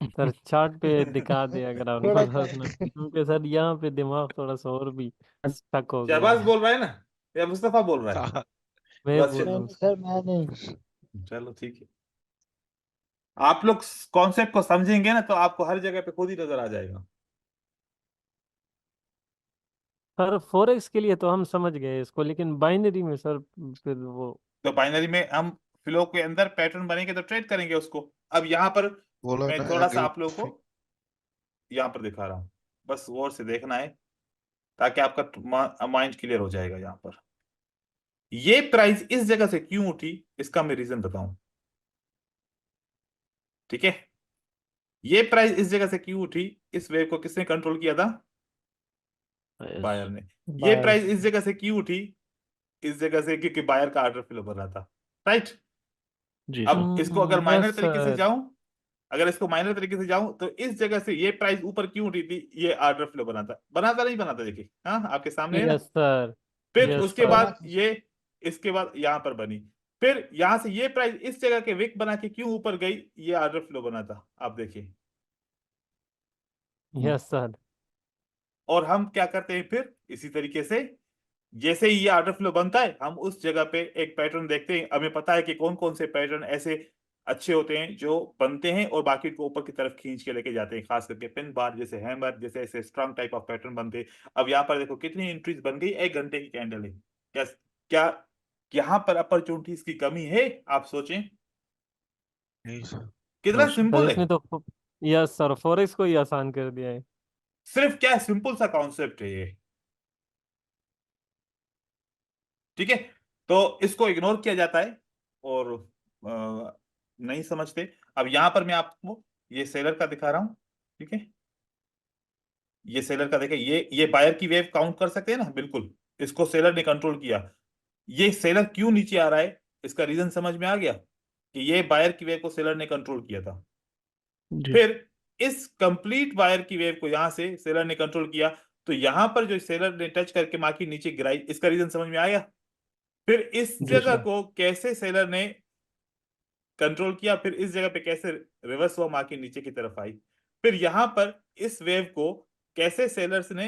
सर चार्ट पे दिखा दे अगर आप थोड़ा बता ना, क्योंकि सर यहाँ पे दिमाग थोड़ा सा और भी स्टक हो गया शहबाज है। बोल रहा है ना, या मुस्तफा बोल रहा है? मैं बस बोल रहा नहीं हूँ नहीं सर। सर, मैं नहीं। चलो ठीक है। आप लोग कॉन्सेप्ट को समझेंगे ना तो आपको हर जगह पे खुद ही नजर आ जाएगा। सर फॉरेक्स के लिए तो हम समझ गए इसको, लेकिन बाइनरी में सर फिर वो। तो बाइनरी में हम फ्लो के अंदर पैटर्न बनेंगे तो ट्रेड करेंगे उसको। अब यहाँ पर बोला मैं ना थोड़ा सा एंगल। आप लोगों को यहाँ पर दिखा रहा हूँ, बस गौर से देखना है ताकि आपका माइंड क्लियर हो जाएगा यहाँ पर। ये प्राइस इस जगह से क्यों उठी, इसका मैं रीजन बताऊं। ठीक है, ये प्राइस इस जगह से क्यों उठी, इस वेव को किसने कंट्रोल किया था, बायर ने। ये बायर प्राइस इस जगह से क्यों उठी, इस जगह से क्योंकि बायर का ऑर्डर फ्लो बन रहा था, राइट। जी सर। अब इसको अगर माइनर यस तरीके से सर। जाऊं, अगर इसको माइनर तरीके से जाऊं तो इस जगह से ये प्राइस ऊपर क्यों उठी थी, ये ऑर्डर फ्लो बनाता नहीं बनाता, देखिए हाँ आपके सामने है ना। Yes sir. फिर यस उसके सर। बाद ये, इसके बाद यहां पर बनी, फिर यहां से ये प्राइस इस जगह के विक बना के क्यों ऊपर गई, ये ऑर्डर फ्लो बना था, आप देखिए। Yes sir. और हम क्या करते हैं फिर इसी तरीके से, जैसे ही ये ऑर्डर फ्लो बनता है हम उस जगह पे एक पैटर्न देखते हैं, हमें पता है कि कौन कौन से पैटर्न ऐसे अच्छे होते हैं जो बनते हैं और बाकी को ऊपर की तरफ खींच के लेके जाते हैं, खास करके पिन बार जैसे हैमर जैसे ऐसे स्ट्रांग टाइप ऑफ पैटर्न बनते हैं। अब यहाँ पर देखो कितनी एंट्रीज बन गई, 1 घंटे की कैंडल है। क्या क्या यहाँ पर अपॉर्चुनिटीज की कमी है, आप सोचें नहीं सर। कितना नो सर। सर सिंपल है। इसने तो यस सर फॉरेक्स को ही आसान कर दिया है। सिर्फ क्या सिंपल सा कॉन्सेप्ट है ये, ठीक है। तो इसको इग्नोर किया जाता है और नहीं समझते। अब यहां पर मैं आपको ये सेलर का दिखा रहा हूं, ठीक है। ये सेलर का देखें, ये बायर की वेव काउंट कर सकते हैं ना, बिल्कुल। इसको सेलर ने कंट्रोल किया। ये सेलर क्यों नीचे आ रहा है, इसका रीजन समझ में आ गया कि ये बायर की वेव को सेलर ने कंट्रोल किया था। जी फिर इस कंप्लीट बायर की वेव को यहां से सेलर ने कंट्रोल किया, तो यहां पर जो सेलर ने टच करके मार्केट नीचे गिराई, इसका रीजन समझ में आया। फिर इस जी जगह सर। को कैसे सेलर ने कंट्रोल किया, फिर इस जगह पे कैसे रिवर्स हुआ, मार्केट नीचे की तरफ आई। फिर यहां पर इस वेव को कैसे सेलर्स ने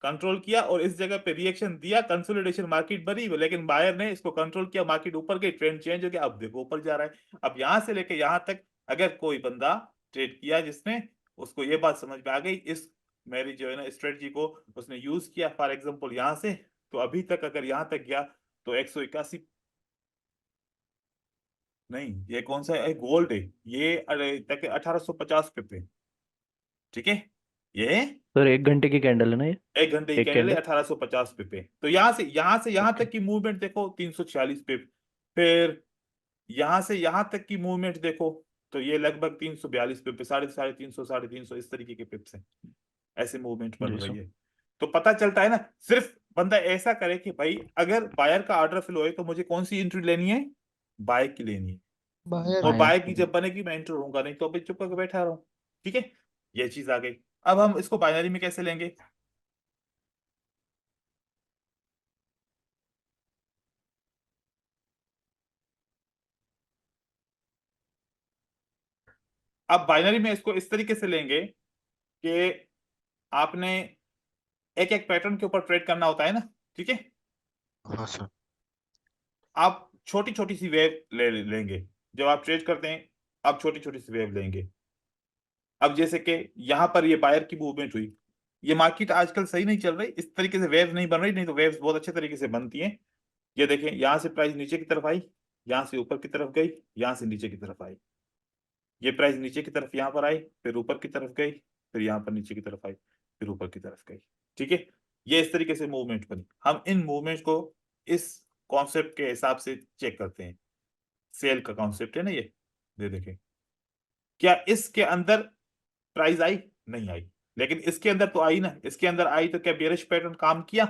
कंट्रोल किया और इस जगह पे रिएक्शन दिया, कंसोलिडेशन मार्केट बनी, लेकिन बायर ने इसको कंट्रोल किया, मार्केट ऊपर गई, ट्रेंड चेंज हो गया, अब देखो ऊपर जा रहा है। अब यहां से लेके यहां तक अगर कोई बंदा ट्रेड किया जिसने, उसको ये बात समझ में आ गई, इस मेरी जो है ना स्ट्रेटजी को उसने यूज किया, फॉर एग्जांपल यहां से, तो अभी तक अगर यहां तक गया तो 181, नहीं ये कौन सा है, गोल्ड है ये, अरे तक 1850 पे, ठीक है। ये सर 1 घंटे की कैंडल है ना ये? 1 घंटे की एक कैंडल है, कैंडल। 1850 पे। तो यहां से यहां ओके। तक की मूवमेंट देखो 346 पे। फिर यहां से यहां तक की मूवमेंट देखो, तो ये लगभग 342 पे, साढ़े साढ़े 300 350 इस तरीके के पिप्स हैं, ऐसे मूवमेंट बन जी रही सर। है। तो पता चलता है ना, सिर्फ बंदा ऐसा करे कि भाई अगर बायर का ऑर्डर फ्लो है तो मुझे कौन सी एंट्री लेनी है, बाय की लेनी है, बाहर और की। बाय की जब बनेगी मैं एंटर होऊंगा, नहीं तो अभी चुप करके बैठा रहूं, ठीक है। ये चीज आ गई। अब हम इसको बाइनरी में कैसे लेंगे, अब बाइनरी में इसको इस तरीके से लेंगे कि आपने एक एक पैटर्न के ऊपर ट्रेड करना होता है ना, ठीक है। हाँ सर। आप छोटी छोटी सी वेव लेंगे, जब आप ट्रेड करते हैं आप छोटी छोटी सी वेव लेंगे। अब जैसे कि यहां पर ये बायर की मूवमेंट हुई, ये मार्केट आजकल सही नहीं चल रही, इस तरीके से वेव्स नहीं बन रही, नहीं तो वेव्स बहुत अच्छे तरीके से बनती हैं। ये देखें, यहां से प्राइस नीचे की तरफ आई, यहां से ऊपर की तरफ गई, यहां से नीचे की तरफ आई, ये प्राइस नीचे की तरफ यहां पर आई, फिर ऊपर की तरफ गई, फिर यहां पर नीचे की तरफ आई, फिर ऊपर की तरफ गई, ठीक है। ये इस तरीके से मूवमेंट बनी। हम इन मूवमेंट को इस कॉन्सेप्ट के हिसाब से चेक करते हैं, सेल का कॉन्सेप्ट है ना ये देखें, क्या इसके अंदर प्राइस आई, नहीं आई, लेकिन इसके अंदर तो आई ना, इसके अंदर आई तो क्या बेरिश पैटर्न काम किया,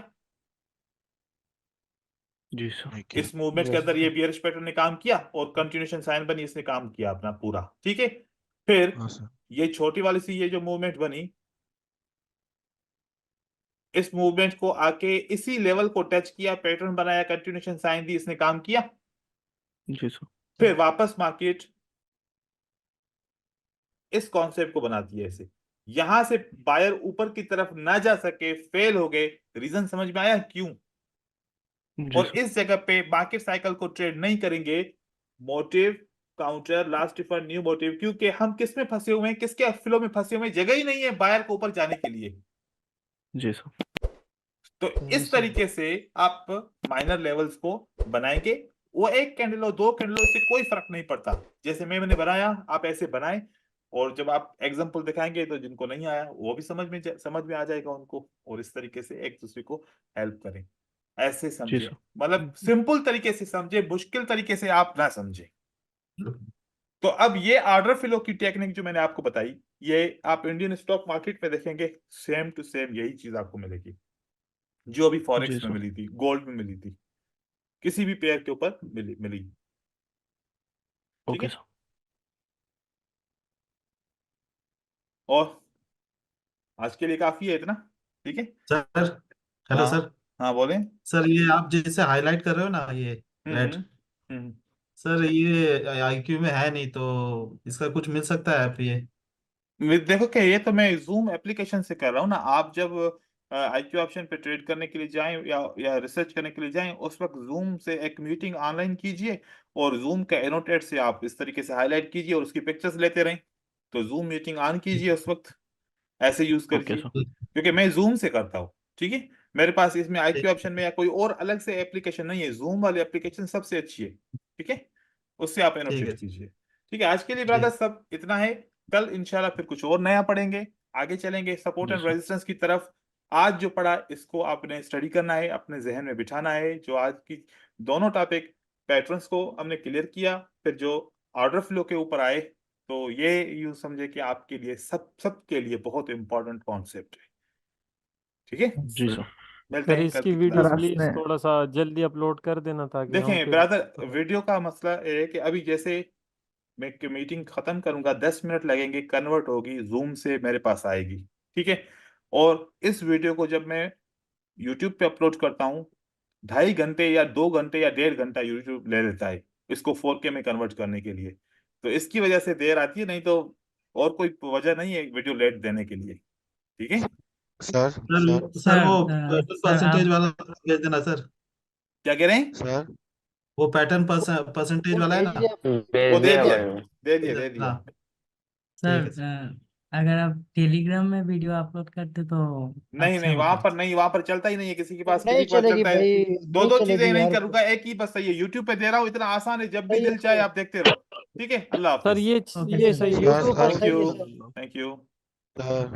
जी सर। नहीं किया। इस मूवमेंट के यस अंदर ये बियरिश पैटर्न ने काम किया और कंटिन्यूएशन साइन बनी, इसने काम किया अपना पूरा, ठीक है। फिर हाँ सर। ये छोटी वाली सी ये जो मूवमेंट बनी, इस मूवमेंट को आके इसी लेवल को टच किया, पैटर्न बनाया, कंटिन्यूएशन साइन दी, इसने काम किया। जी सर। फिर वापस मार्केट इस कॉन्सेप्ट को बनाती है ऐसे, यहां से बायर ऊपर की तरफ ना जा सके, फेल हो गए, रीजन समझ में आया क्यों। जी और सर। इस जगह पे मार्केट साइकिल को ट्रेड नहीं करेंगे, motive counter last differ new motive, क्योंकि हम किस में फंसे हुए हैं, किसके फ्लो में फंसे हुए हैं, जगह ही नहीं है बायर को ऊपर जाने के लिए। जी सर। तो जी इस सर। तरीके से आप माइनर लेवल्स को बनाएंगे, वो एक कैंडल और दो कैंडलों से कोई फर्क नहीं पड़ता, जैसे मैंने बनाया आप ऐसे बनाएं। और जब आप एग्जांपल दिखाएंगे तो जिनको नहीं आया वो भी समझ में आ जाएगा उनको, और इस तरीके से एक दूसरे को हेल्प करें। ऐसे जी समझे, सर। मतलब सिंपल तरीके से समझे, मुश्किल तरीके से आप ना समझे। तो अब ये ऑर्डर फ्लो की टेक्निक जो मैंने आपको बताई, ये आप इंडियन स्टॉक मार्केट में देखेंगे सेम टू सेम यही चीज आपको मिलेगी जो अभी जी फॉरेक्स में सर। मिली थी, गोल्ड में मिली थी, किसी भी पेयर के ऊपर मिली मिली। ठीक ओके है। सर। और आज के लिए काफी है इतना। ठीक है। सर, हेलो हाँ सर। हाँ बोलें। सर ये आप जैसे हाईलाइट कर रहे हो ना, ये रेट, हम्म हम्म। सर ये आईक्यू में है नहीं, तो इसका कुछ मिल सकता है आप ये? देखो क्या, ये तो मैं जूम एप्लीकेशन से कर रहा हूँ ना। आप जब आईक्यू ऑप्शन पे ट्रेड करने के लिए जाएं या रिसर्च करने के लिए जाएं, उस वक्त जूम से एक मीटिंग ऑनलाइन कीजिए और जूम के एनोटेट से आप इस तरीके से हाईलाइट कीजिए और उसकी पिक्चर्स लेते रहें। तो जूम मीटिंग ऑन कीजिए उस वक्त, ऐसे यूज ओके करिए, सर। क्योंकि मैं जूम से करता हूँ। ठीक है। मेरे पास इसमें ठीक आईक्यू ऑप्शन में या कोई और अलग से एप्लीकेशन नहीं है, जूम वाली एप्लीकेशन सबसे अच्छी है। ठीक है। उससे आप ठीक एनोटेट है कीजिए। ठीक है। आज के लिए जी। ब्रदर सब इतना है। कल इंशाल्लाह फिर कुछ और नया पढ़ेंगे, आगे चलेंगे सपोर्ट जी एंड सर। रेजिस्टेंस की तरफ। आज जो पढ़ा इसको आपने स्टडी करना है, अपने जहन में बिठाना है। जो आज की दोनों टॉपिक पैटर्न्स को हमने क्लियर किया, फिर जो ऑर्डर फ्लो के ऊपर आए, तो ये यूं समझे कि आपके लिए सबके लिए बहुत इंपॉर्टेंट कॉन्सेप्ट है। ठीक है। जी सर। मिलते सर हैं कल इसकी की वीडियो क्लास में। प्लीज थोड़ा सा जल्दी अपलोड कर देना ताकि हम देखें फिर ब्रदर, वीडियो का मसला ये है कि अभी जैसे मैं मीटिंग खत्म करूंगा, 10 मिनट लगेंगे, कन्वर्ट होगी जूम से मेरे पास आएगी। ठीक है। और इस वीडियो को जब मैं यूट्यूब पे अपलोड करता हूँ, 2.5 घंटे या 2 घंटे या 1.5 घंटा यूट्यूब ले लेता है इसको 4K में कन्वर्ट करने के लिए। तो इसकी वजह से देर आती है, नहीं तो और कोई वजह नहीं है वीडियो लेट देने के लिए। ठीक है। सर सर सर वो सर परसेंटेज आप वाला भेज देना सर। क्या कह रहे हैं? सर वो पैटर्न परसेंटेज वो वाला है भेज ना, दिया। वो भेज दे दिया दिया, भाई। दे भेज दिया दे दिया। देना। ठीक सर है सर। अगर आप टेलीग्राम में वीडियो अपलोड करते तो नहीं अच्छा नहीं, वहां होता। पर नहीं, वहां पर चलता ही नहीं है किसी के पास, किसी नहीं के पास चलेगी चलता है। भाई, दो नहीं दो चीजें चलेगी नहीं यार। करूंगा, एक ही बस सही है। यूट्यूब पे दे रहा हूँ, इतना आसान है, जब भी सही है दिल चाहे सही है। आप देखते रहो। ठीक है। अल्लाह सर हाफिज। ओके ये सर। सही है यूट्यूब सर। पर थैंक सर सही यू। है सर। Thank you. सर